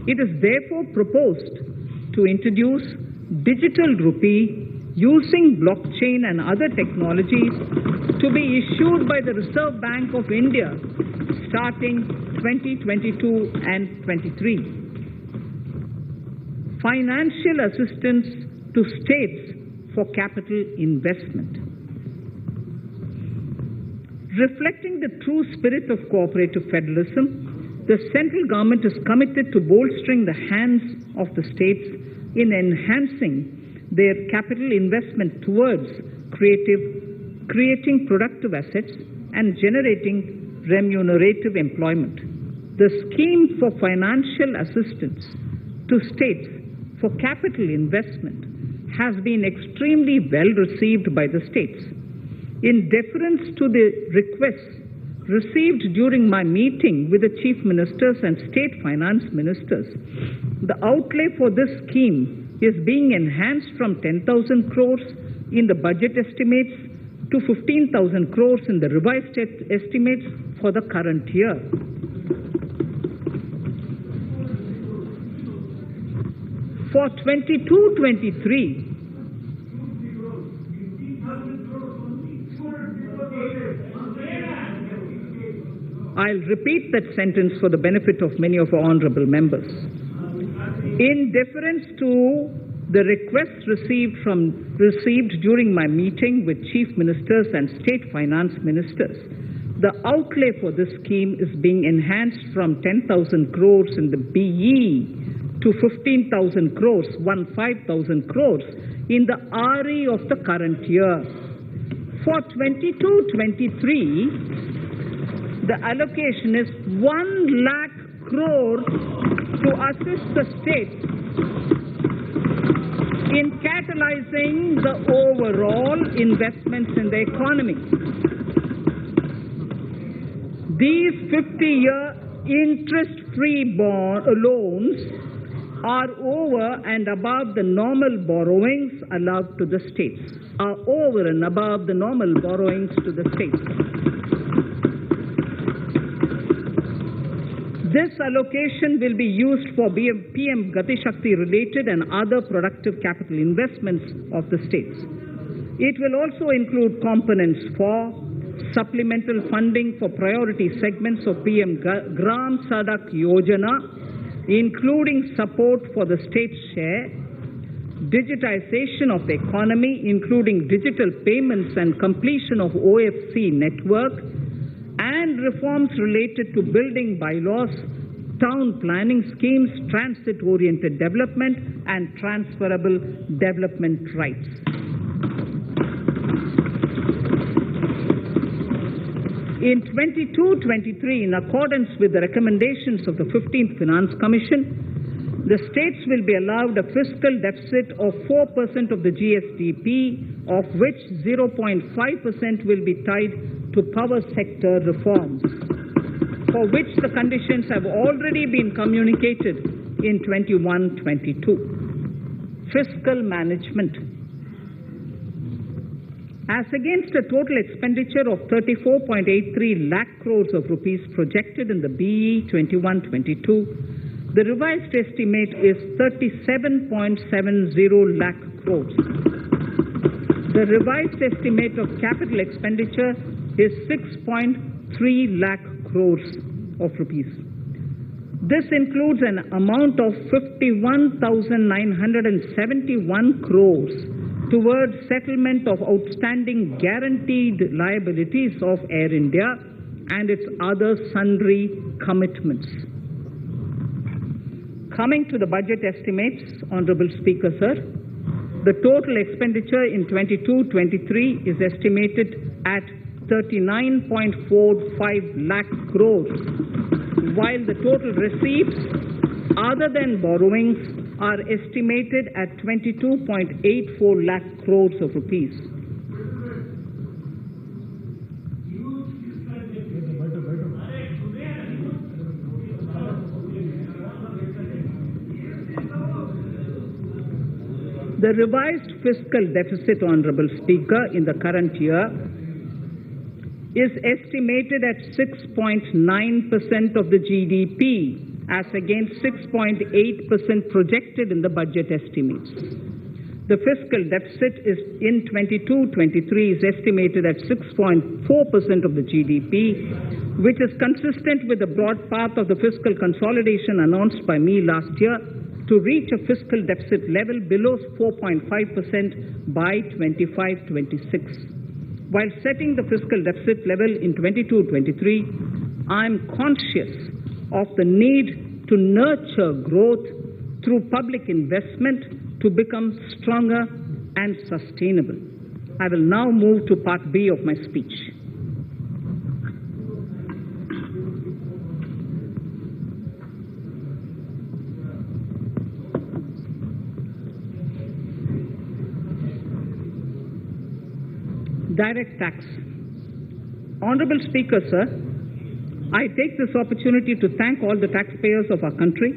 It is therefore proposed to introduce digital rupee using blockchain and other technologies to be issued by the Reserve Bank of India starting 2022 and 23. Financial assistance to states for capital investment. Reflecting the true spirit of cooperative federalism, the central government is committed to bolstering the hands of the states in enhancing their capital investment towards creating productive assets and generating remunerative employment. The scheme for financial assistance to states for capital investment has been extremely well received by the states. In deference to the requests received during my meeting with the chief ministers and state finance ministers, the outlay for this scheme is being enhanced from 10,000 crores in the budget estimates to 15,000 crores in the revised estimates for the current year. For 22-23, I'll repeat that sentence for the benefit of many of our honorable members. In deference to the requests received during my meeting with chief ministers and state finance ministers, the outlay for this scheme is being enhanced from 10,000 crores in the BE to 15,000 crores, 15,000 crores in the RE of the current year. For 22-23, the allocation is 1 lakh crore to assist the states in catalyzing the overall investments in the economy. These 50-year interest-free loans are over and above the normal borrowings allowed to the states, This allocation will be used for PM Gati Shakti related and other productive capital investments of the states. It will also include components for supplemental funding for priority segments of PM Gram Sadak Yojana, including support for the state's share, digitization of the economy, including digital payments and completion of OFC network, and reforms related to building bylaws, town planning schemes, transit-oriented development, and transferable development rights. In 22-23, in accordance with the recommendations of the 15th Finance Commission, the states will be allowed a fiscal deficit of 4% of the GSDP, of which 0.5% will be tied to power sector reforms, for which the conditions have already been communicated in 21-22. Fiscal management. As against a total expenditure of 34.83 lakh crores of rupees projected in the BE 21-22, the revised estimate is 37.70 lakh crores. The revised estimate of capital expenditure is 6.3 lakh crores of rupees. This includes an amount of 51,971 crores towards settlement of outstanding guaranteed liabilities of Air India and its other sundry commitments. Coming to the budget estimates, Honorable Speaker, sir, the total expenditure in 22-23 is estimated at 39.45 lakh crores, while the total receipts other than borrowings are estimated at 22.84 lakh crores of rupees. The revised fiscal deficit, Honorable Speaker, in the current year is estimated at 6.9% of the GDP, as against 6.8% projected in the budget estimates. The fiscal deficit is in 22-23 is estimated at 6.4% of the GDP, which is consistent with the broad path of the fiscal consolidation announced by me last year to reach a fiscal deficit level below 4.5% by 25-26. While setting the fiscal deficit level in 22-23, I am conscious of the need to nurture growth through public investment to become stronger and sustainable. I will now move to Part B of my speech. Direct tax. Honorable Speaker, sir, I take this opportunity to thank all the taxpayers of our country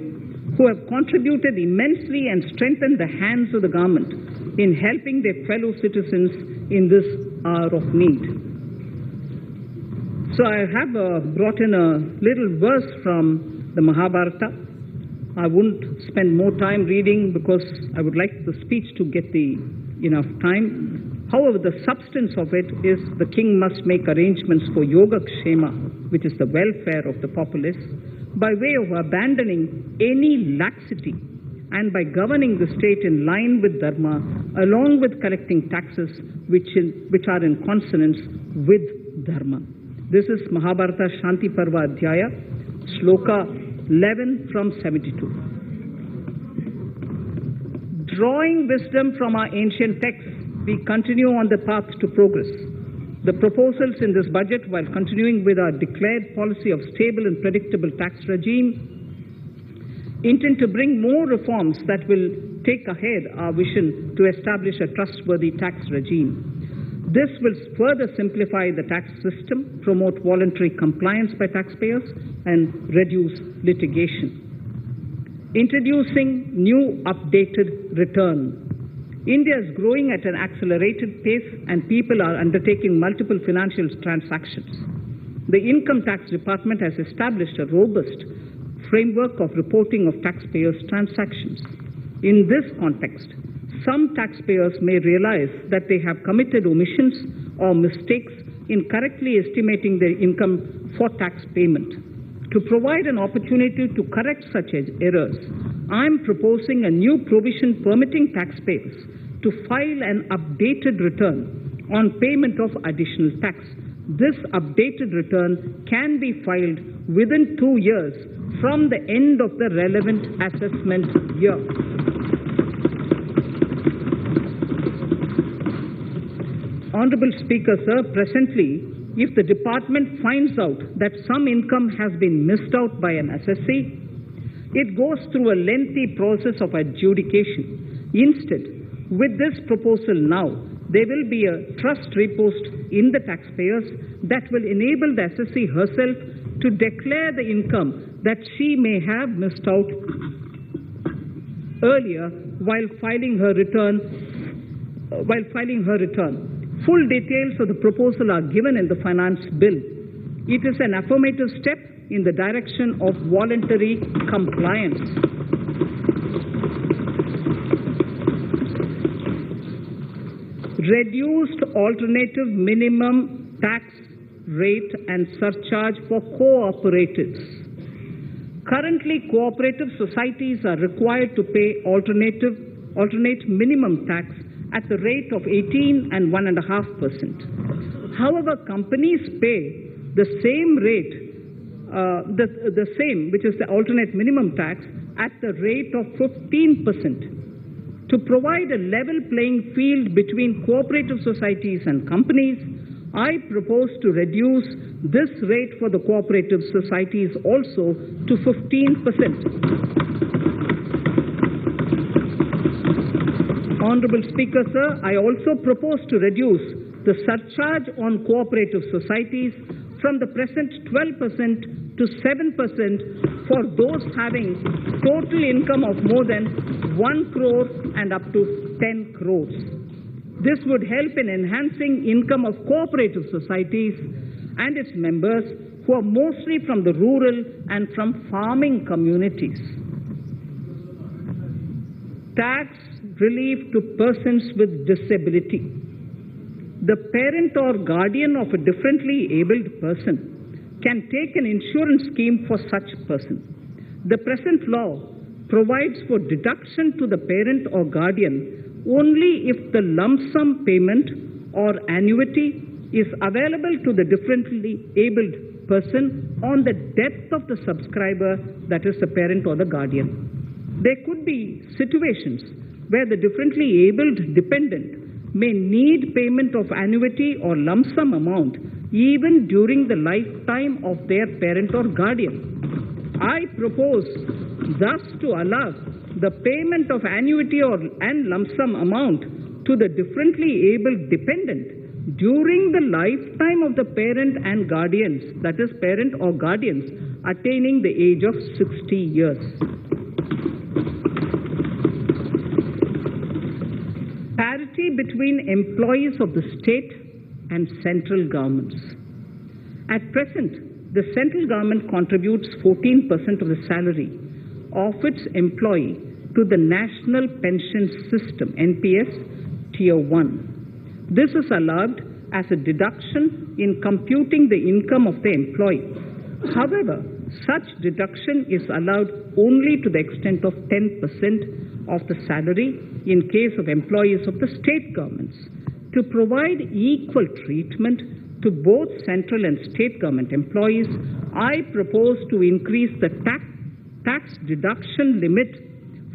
who have contributed immensely and strengthened the hands of the government in helping their fellow citizens in this hour of need. So I have brought in a little verse from the Mahabharata. I wouldn't spend more time reading because I would like the speech to get enough time. However, the substance of it is the king must make arrangements for yoga kshema, which is the welfare of the populace, by way of abandoning any laxity and by governing the state in line with dharma, along with collecting taxes which are in consonance with dharma. This is Mahabharata Shanti Parva Adhyaya, Shloka 11 from 72. Drawing wisdom from our ancient texts, we continue on the path to progress. The proposals in this budget, while continuing with our declared policy of stable and predictable tax regime, intend to bring more reforms that will take ahead our vision to establish a trustworthy tax regime. This will further simplify the tax system, promote voluntary compliance by taxpayers, and reduce litigation. Introducing new updated return. India is growing at an accelerated pace and people are undertaking multiple financial transactions. The Income Tax Department has established a robust framework of reporting of taxpayers' transactions. In this context, some taxpayers may realize that they have committed omissions or mistakes in correctly estimating their income for tax payment. To provide an opportunity to correct such errors, I am proposing a new provision permitting taxpayers to file an updated return on payment of additional tax. This updated return can be filed within 2 years from the end of the relevant assessment year. Honorable Speaker, sir, presently, if the department finds out that some income has been missed out by an assessee, it goes through a lengthy process of adjudication. Instead, with this proposal now, there will be a trust repost in the taxpayers that will enable the assessee herself to declare the income that she may have missed out earlier while filing her return. Full details of the proposal are given in the finance bill. It is an affirmative step in the direction of voluntary compliance. Reduced alternative minimum tax rate and surcharge for cooperatives. Currently, cooperative societies are required to pay alternate minimum tax at the rate of 18 and 1.5%. However, companies pay the same rate, the same, which is the alternate minimum tax, at the rate of 15%. To provide a level playing field between cooperative societies and companies, I propose to reduce this rate for the cooperative societies also to 15%. Honorable Speaker, sir, I also propose to reduce the surcharge on cooperative societies from the present 12% to 7% for those having total income of more than 1 crore and up to 10 crores. This would help in enhancing income of cooperative societies and its members who are mostly from the rural and from farming communities. Tax relief to persons with disability. The parent or guardian of a differently abled person can take an insurance scheme for such person. The present law provides for deduction to the parent or guardian only if the lump sum payment or annuity is available to the differently abled person on the death of the subscriber, that is the parent or the guardian. There could be situations where the differently abled dependent may need payment of annuity or lump sum amount even during the lifetime of their parent or guardian. I propose thus to allow the payment of annuity and lump sum amount to the differently abled dependent during the lifetime of the parent and guardians, that is parent or guardians, attaining the age of 60 years. between employees of the state and central governments. At present, the central government contributes 14% of the salary of its employee to the National Pension System, NPS, Tier 1. This is allowed as a deduction in computing the income of the employee. However, such deduction is allowed only to the extent of 10% of the salary in case of employees of the state governments. To provide equal treatment to both central and state government employees, I propose to increase the tax deduction limit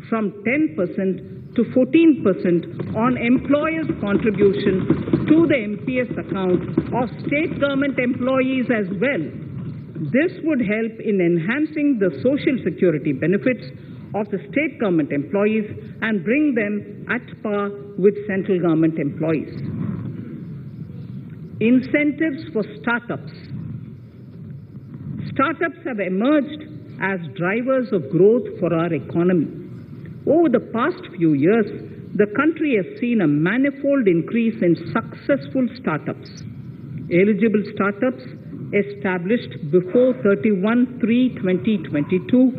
from 10% to 14% on employers' contribution to the MPS account of state government employees as well. This would help in enhancing the social security benefits of the state government employees and bring them at par with central government employees. Incentives for startups. Startups have emerged as drivers of growth for our economy. Over the past few years, the country has seen a manifold increase in successful startups. Eligible startups established before 31/3/2022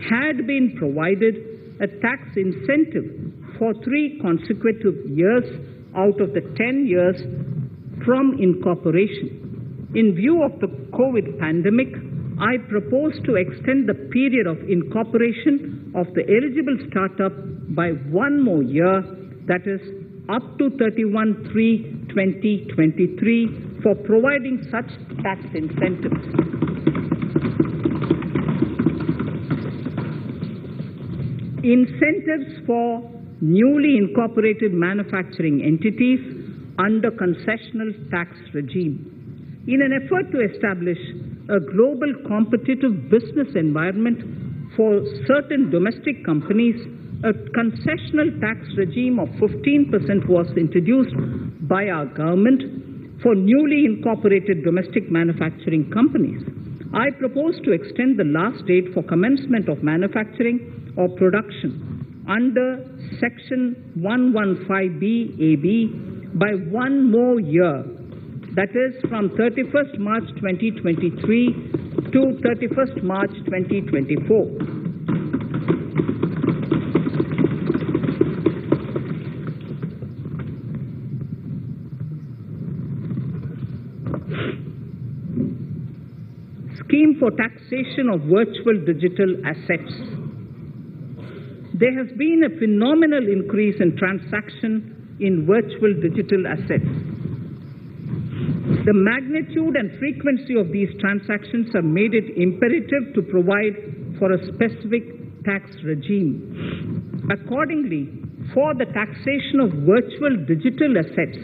had been provided a tax incentive for 3 consecutive years out of the 10 years from incorporation. In view of the COVID pandemic, I propose to extend the period of incorporation of the eligible startup by 1 more year, that is up to 31/3/2023, for providing such tax incentives. Incentives for newly incorporated manufacturing entities under concessional tax regime. In an effort to establish a global competitive business environment for certain domestic companies, a concessional tax regime of 15% was introduced by our government for newly incorporated domestic manufacturing companies. I propose to extend the last date for commencement of manufacturing or production under Section 115B(ab) by 1 more year, that is from 31st March 2023 to 31st March 2024. Scheme for taxation of virtual digital assets. There has been a phenomenal increase in transaction in virtual digital assets. The magnitude and frequency of these transactions have made it imperative to provide for a specific tax regime. Accordingly, for the taxation of virtual digital assets,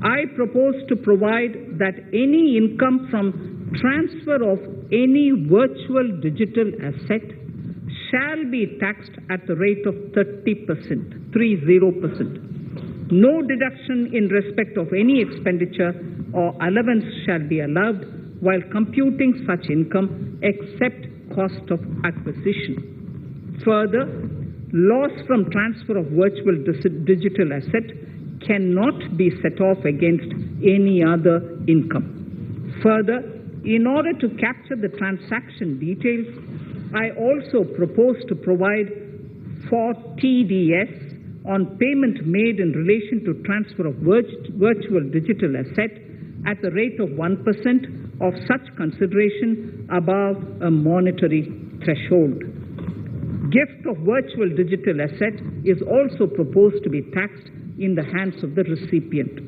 I propose to provide that any income from transfer of any virtual digital asset shall be taxed at the rate of 30%. No deduction in respect of any expenditure or allowance shall be allowed while computing such income except cost of acquisition. Further, loss from transfer of virtual digital asset cannot be set off against any other income. Further, in order to capture the transaction details, I also propose to provide for TDS on payment made in relation to transfer of virtual digital asset at the rate of 1% of such consideration above a monetary threshold. Gift of virtual digital asset is also proposed to be taxed in the hands of the recipient.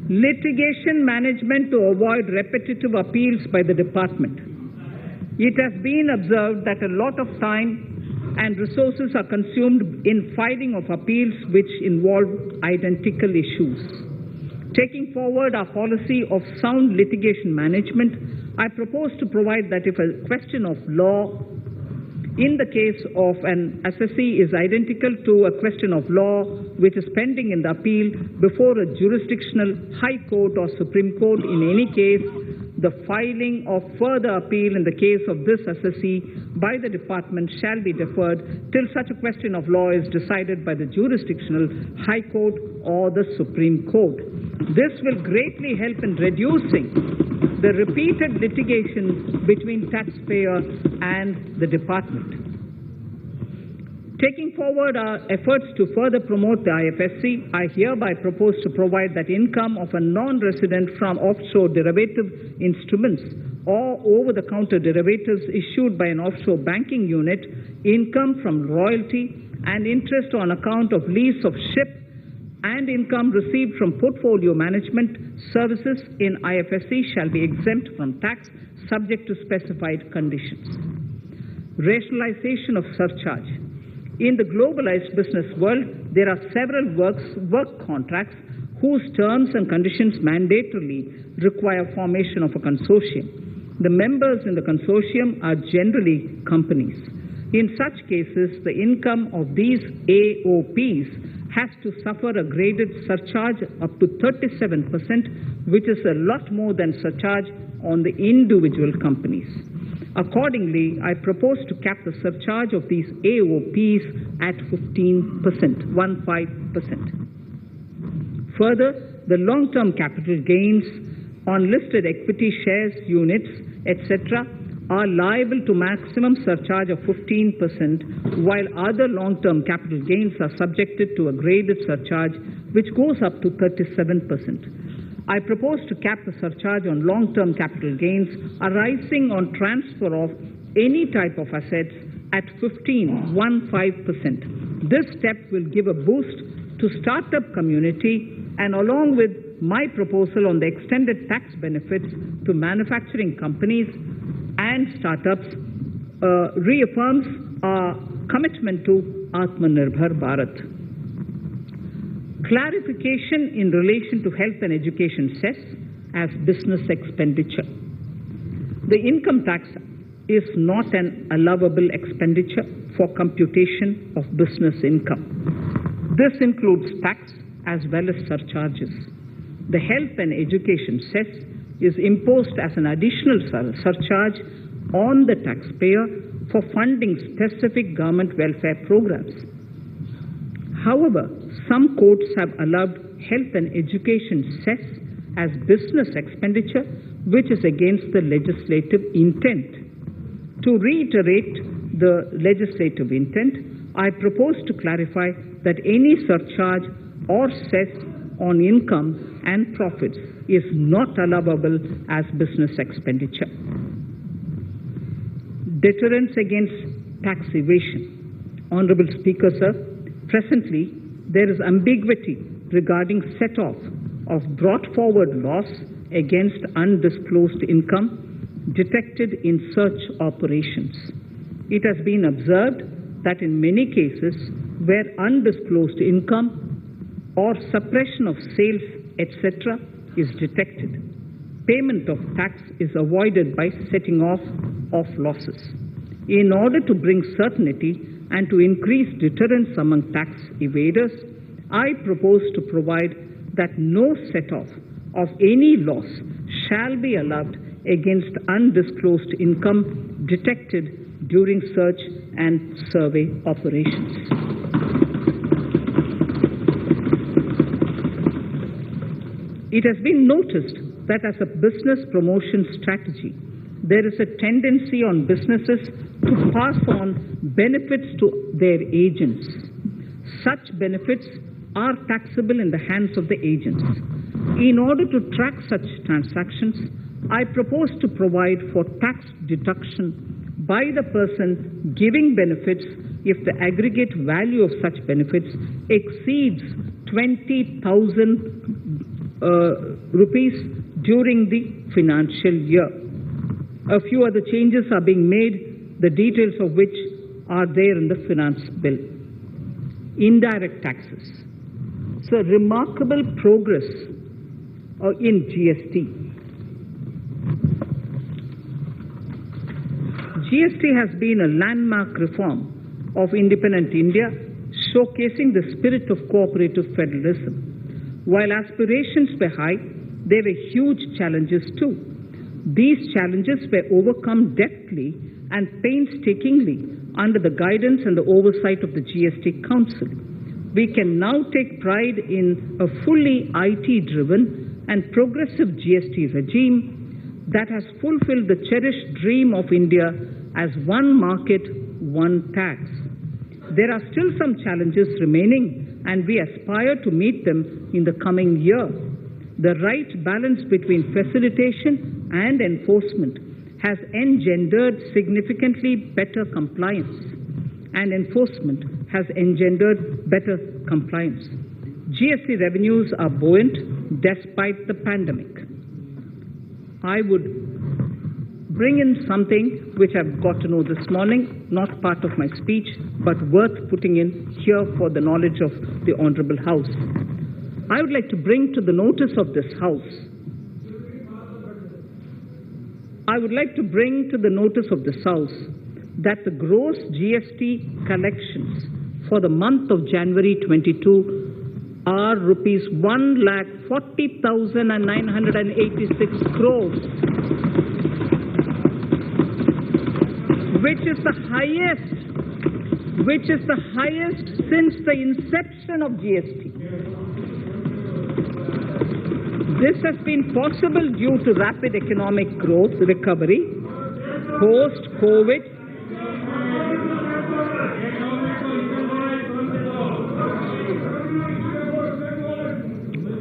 Litigation management to avoid repetitive appeals by the department. It has been observed that a lot of time and resources are consumed in filing of appeals which involve identical issues. Taking forward our policy of sound litigation management, I propose to provide that if a question of law in the case of an assessee is identical to a question of law which is pending in the appeal before a jurisdictional high court or Supreme Court, in any case, The filing of further appeal in the case of this assessee by the department shall be deferred till such a question of law is decided by the jurisdictional High Court or the Supreme Court. This will greatly help in reducing the repeated litigation between taxpayer and the department. Taking forward our efforts to further promote the IFSC, I hereby propose to provide that income of a non-resident from offshore derivative instruments or over-the-counter derivatives issued by an offshore banking unit, income from royalty and interest on account of lease of ship, and income received from portfolio management services in IFSC shall be exempt from tax subject to specified conditions. Rationalization of surcharge. In the globalized business world, there are several work contracts whose terms and conditions mandatorily require formation of a consortium. The members in the consortium are generally companies. In such cases, the income of these AOPs has to suffer a graded surcharge up to 37%, which is a lot more than surcharge on the individual companies. Accordingly, I propose to cap the surcharge of these AOPs at 15%. Further, the long-term capital gains on listed equity shares, units, etc., are liable to maximum surcharge of 15%, while other long-term capital gains are subjected to a graded surcharge which goes up to 37%. I propose to cap the surcharge on long-term capital gains arising on transfer of any type of assets at 15%. This step will give a boost to startup community, and along with my proposal on the extended tax benefits to manufacturing companies and startups, reaffirms our commitment to Atmanirbhar Bharat. Clarification in relation to health and education cess as business expenditure. The income tax is not an allowable expenditure for computation of business income. This includes tax as well as surcharges. The health and education cess is imposed as an additional surcharge on the taxpayer for funding specific government welfare programs. However, some courts have allowed health and education cess as business expenditure, which is against the legislative intent. To reiterate the legislative intent, I propose to clarify that any surcharge or cess on income and profits is not allowable as business expenditure. Deterrence against tax evasion. Honorable Speaker, sir, presently there is ambiguity regarding set-off of brought forward loss against undisclosed income detected in search operations. It has been observed that in many cases where undisclosed income or suppression of sales, etc., is detected, payment of tax is avoided by setting off of losses. In order to bring certainty and to increase deterrence among tax evaders, I propose to provide that no set-off of any loss shall be allowed against undisclosed income detected during search and survey operations. It has been noticed that as a business promotion strategy, there is a tendency on businesses to pass on benefits to their agents. Such benefits are taxable in the hands of the agents. In order to track such transactions, I propose to provide for tax deduction by the person giving benefits if the aggregate value of such benefits exceeds 20,000 rupees during the financial year. A few other changes are being made, the details of which are there in the finance bill. Indirect taxes. So remarkable progress in GST. GST has been a landmark reform of independent India, showcasing the spirit of cooperative federalism. While aspirations were high, there were huge challenges too. These challenges were overcome deftly and painstakingly under the guidance and the oversight of the GST Council. We can now take pride in a fully IT-driven and progressive GST regime that has fulfilled the cherished dream of India as one market, one tax. There are still some challenges remaining, and we aspire to meet them in the coming year. The right balance between facilitation and enforcement has engendered significantly better compliance, and enforcement has engendered better compliance. GST revenues are buoyant despite the pandemic. I would bring in something which I've got to know this morning, not part of my speech, but worth putting in here for the knowledge of the Honorable House. I would like to bring to the notice of this House that the gross GST collections for the month of January 22 are rupees 1,40,986 crores, which is the highest since the inception of GST. This has been possible due to rapid economic growth recovery post-COVID.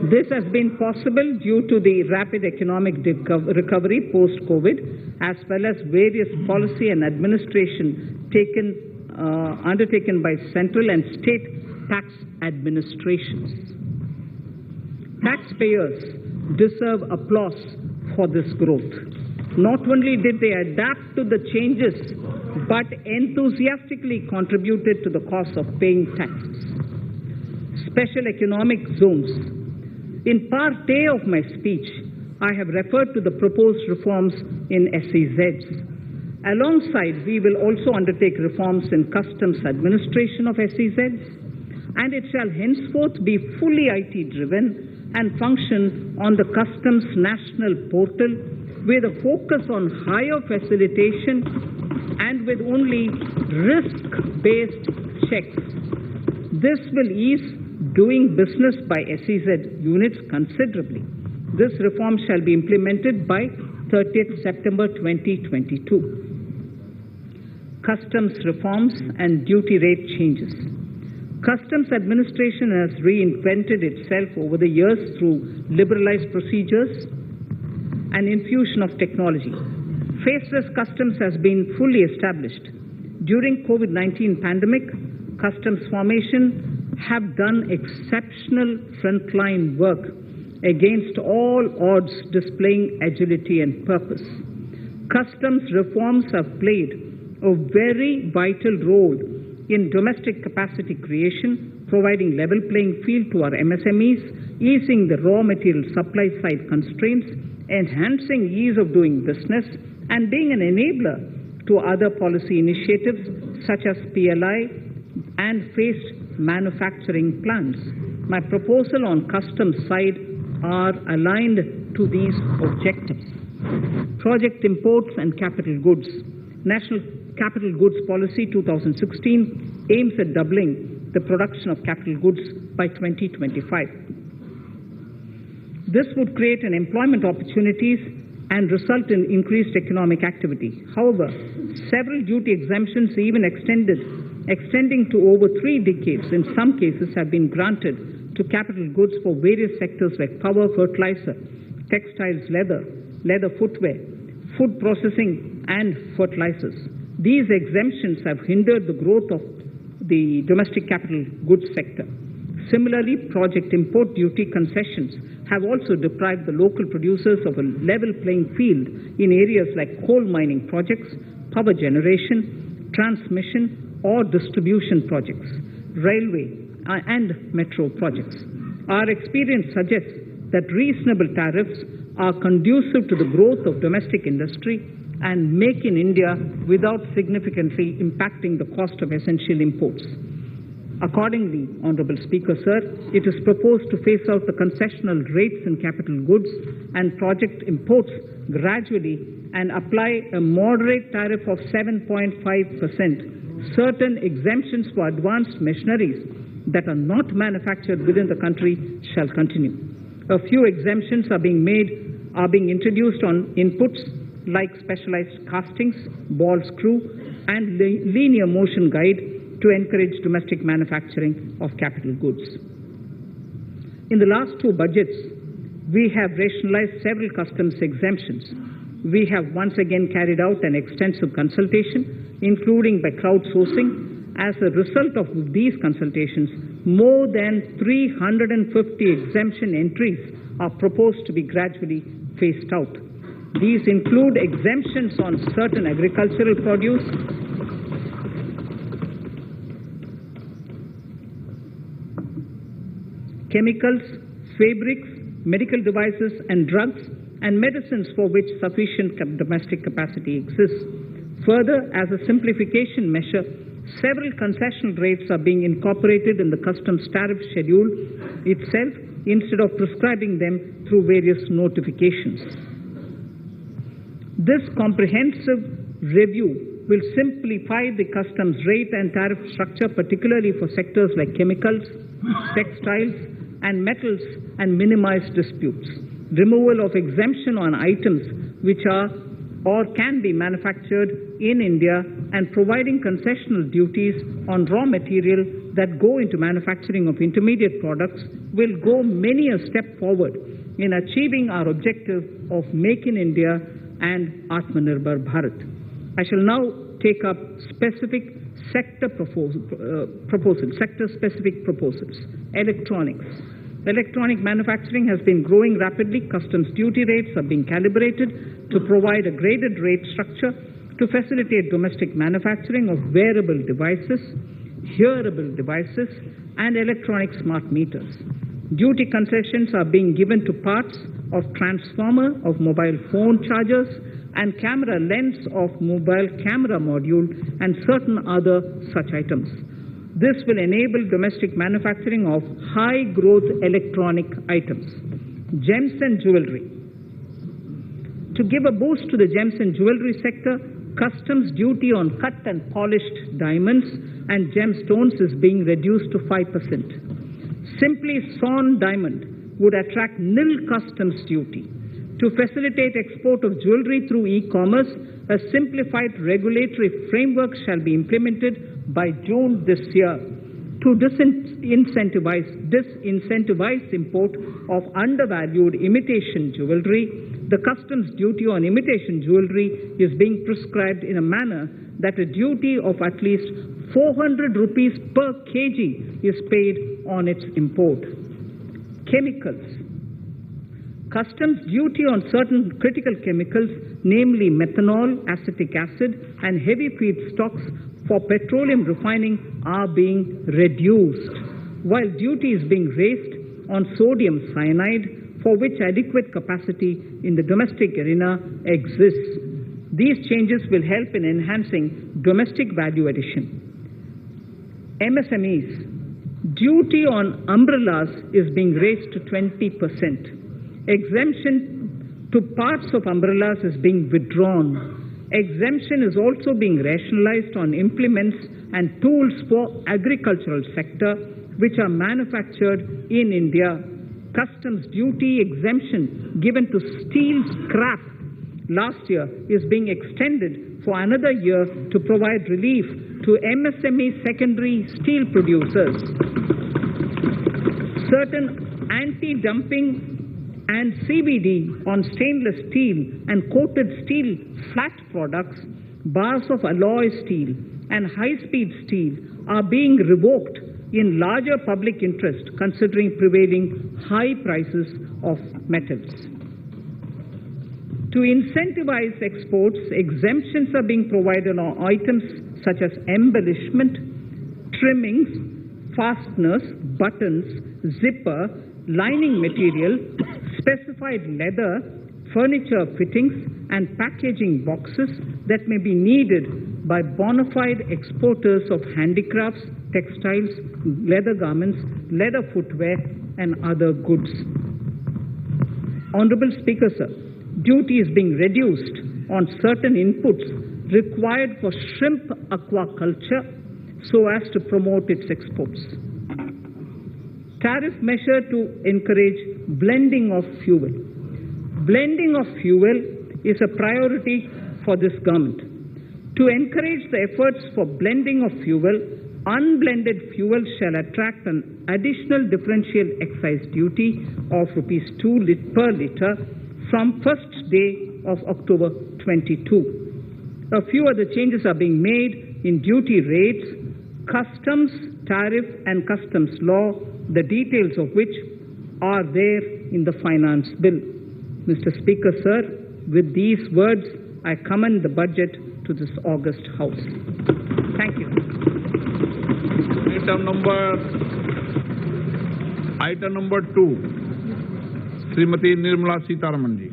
This has been possible due to the rapid economic recovery post-COVID, as well as various policy and administration undertaken by central and state tax administrations. Taxpayers deserve applause for this growth. Not only did they adapt to the changes, but enthusiastically contributed to the cost of paying taxes. Special economic zones. In part A of my speech, I have referred to the proposed reforms in SEZs. Alongside, we will also undertake reforms in customs administration of SEZs, and it shall henceforth be fully IT-driven and function on the Customs National Portal with a focus on higher facilitation and with only risk-based checks. This will ease doing business by SEZ units considerably. This reform shall be implemented by 30th September 2022. Customs reforms and duty rate changes. Customs administration has reinvented itself over the years through liberalized procedures and infusion of technology. Faceless customs has been fully established. During COVID-19 pandemic, customs formation have done exceptional frontline work against all odds, displaying agility and purpose. Customs reforms have played a very vital role in domestic capacity creation, providing level playing field to our MSMEs, easing the raw material supply side constraints, enhancing ease of doing business, and being an enabler to other policy initiatives such as PLI and phased manufacturing plans. My proposal on customs side are aligned to these objectives. Project imports and capital goods. National Capital Goods Policy 2016 aims at doubling the production of capital goods by 2025. This would create an employment opportunities and result in increased economic activity. However, several duty exemptions, even extending to over 3 decades, in some cases have been granted to capital goods for various sectors like power, fertilizer, textiles, leather footwear, food processing, and fertilizers. These exemptions have hindered the growth of the domestic capital goods sector. Similarly, project import duty concessions have also deprived the local producers of a level playing field in areas like coal mining projects, power generation, transmission, or distribution projects, railway and metro projects. Our experience suggests that reasonable tariffs are conducive to the growth of domestic industry and make in India without significantly impacting the cost of essential imports. Accordingly, Honorable Speaker, sir, it is proposed to phase out the concessional rates in capital goods and project imports gradually and apply a moderate tariff of 7.5%, certain exemptions for advanced machineries that are not manufactured within the country shall continue. A few exemptions are being introduced on inputs like specialized castings, ball screw, and linear motion guide to encourage domestic manufacturing of capital goods. In the last two budgets, we have rationalized several customs exemptions. We have once again carried out an extensive consultation, including by crowdsourcing. As a result of these consultations, more than 350 exemption entries are proposed to be gradually phased out. These include exemptions on certain agricultural produce, chemicals, fabrics, medical devices and drugs, and medicines for which sufficient domestic capacity exists. Further, as a simplification measure, several concessional rates are being incorporated in the customs tariff schedule itself instead of prescribing them through various notifications. This comprehensive review will simplify the customs rate and tariff structure, particularly for sectors like chemicals, textiles, and metals, and minimize disputes. Removal of exemption on items which are or can be manufactured in India and providing concessional duties on raw material that go into manufacturing of intermediate products will go many a step forward in achieving our objective of Make in India and Atmanirbhar Bharat. I shall now take up specific sector-specific proposals. Electronics. Electronic manufacturing has been growing rapidly. Customs duty rates are being calibrated to provide a graded rate structure to facilitate domestic manufacturing of wearable devices, hearable devices, and electronic smart meters. Duty concessions are being given to parts of transformer of mobile phone chargers and camera lens of mobile camera module and certain other such items. This will enable domestic manufacturing of high-growth electronic items. Gems and jewelry. To give a boost to the gems and jewelry sector, customs duty on cut and polished diamonds and gemstones is being reduced to 5%. Simply sawn diamond would attract nil customs duty. To facilitate export of jewelry through e-commerce, a simplified regulatory framework shall be implemented by June this year to disincentivize import of undervalued imitation jewelry. The customs duty on imitation jewelry is being prescribed in a manner that a duty of at least 400 rupees per kg is paid on its import. Chemicals. Customs duty on certain critical chemicals, namely methanol, acetic acid, and heavy feedstocks for petroleum refining are being reduced, while duty is being raised on sodium cyanide, for which adequate capacity in the domestic arena exists. These changes will help in enhancing domestic value addition. MSMEs. Duty on umbrellas is being raised to 20%. Exemption to parts of umbrellas is being withdrawn. Exemption is also being rationalized on implements and tools for agricultural sector which are manufactured in India. Customs duty exemption given to steel scrap last year is being extended for another year to provide relief to MSME secondary steel producers. Certain anti-dumping and CVD on stainless steel and coated steel flat products, bars of alloy steel and high-speed steel are being revoked in larger public interest considering prevailing high prices of metals. To incentivize exports, exemptions are being provided on items such as embellishment, trimmings, fasteners, buttons, zipper, lining material, specified leather, furniture fittings, and packaging boxes that may be needed by bona fide exporters of handicrafts, textiles, leather garments, leather footwear, and other goods. Honorable Speaker, sir, duty is being reduced on certain inputs required for shrimp aquaculture so as to promote its exports. Tariff measure to encourage blending of fuel. Blending of fuel is a priority for this government. To encourage the efforts for blending of fuel, unblended fuel shall attract an additional differential excise duty of ₹2 per litre from first day of October 22. A few other changes are being made in duty rates, customs, tariff and customs law, the details of which are there in the finance bill. Mr. Speaker, sir, with these words, I commend the budget to this august House. Thank you. Item number 2, Srimati Nirmala Sitharaman ji.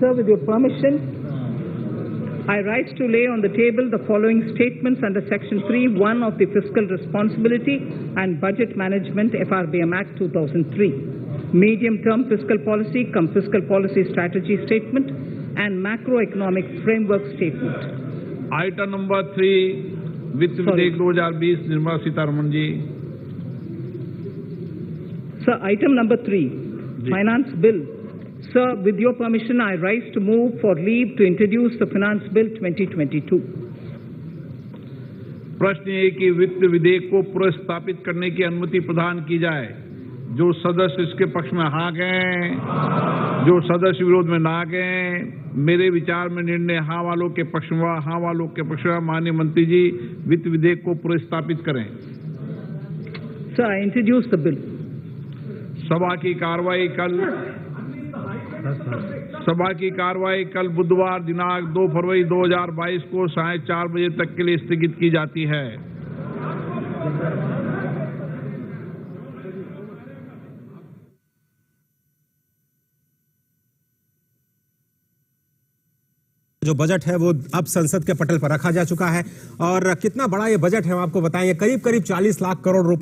Sir, with your permission, I rise to lay on the table the following statements under Section 3(1) of the Fiscal Responsibility and Budget Management FRBM Act 2003, Medium-Term Fiscal Policy cum Fiscal Policy Strategy Statement and Macroeconomic Framework Statement. Item number 3, Vitt Videk 2020, Nirmala Sitharaman ji. Sir, item number 3, Finance Bill. Sir, with your permission, I rise to move for leave to introduce the Finance Bill 2022. प्रश्न ये कि वित्त विधेयक को पुनर्स्थापित करने की अनुमति प्रदान की जाए। जो सदस्य इसके पक्ष में हाँ कहें, जो सदस्य विरोध में ना कहें। मेरे विचार में निर्णय हाँ वालों के पक्ष में, हाँ वालों के पक्ष में। माननीय मंत्री जी, वित्त विधेयक को पुनर्स्थापित करें। Sir, I introduce the bill. सभा की कार्रवाई कल बुधवार दिनांक 2 फरवरी 2022 को 4:30 बजे तक के लिए स्थगित की जाती है। जो बजट है वो अब संसद के पटल पर रखा जा चुका है और कितना बड़ा ये बजट है हम आपको बताएंगे। करीब 40 लाख करोड़ रुपए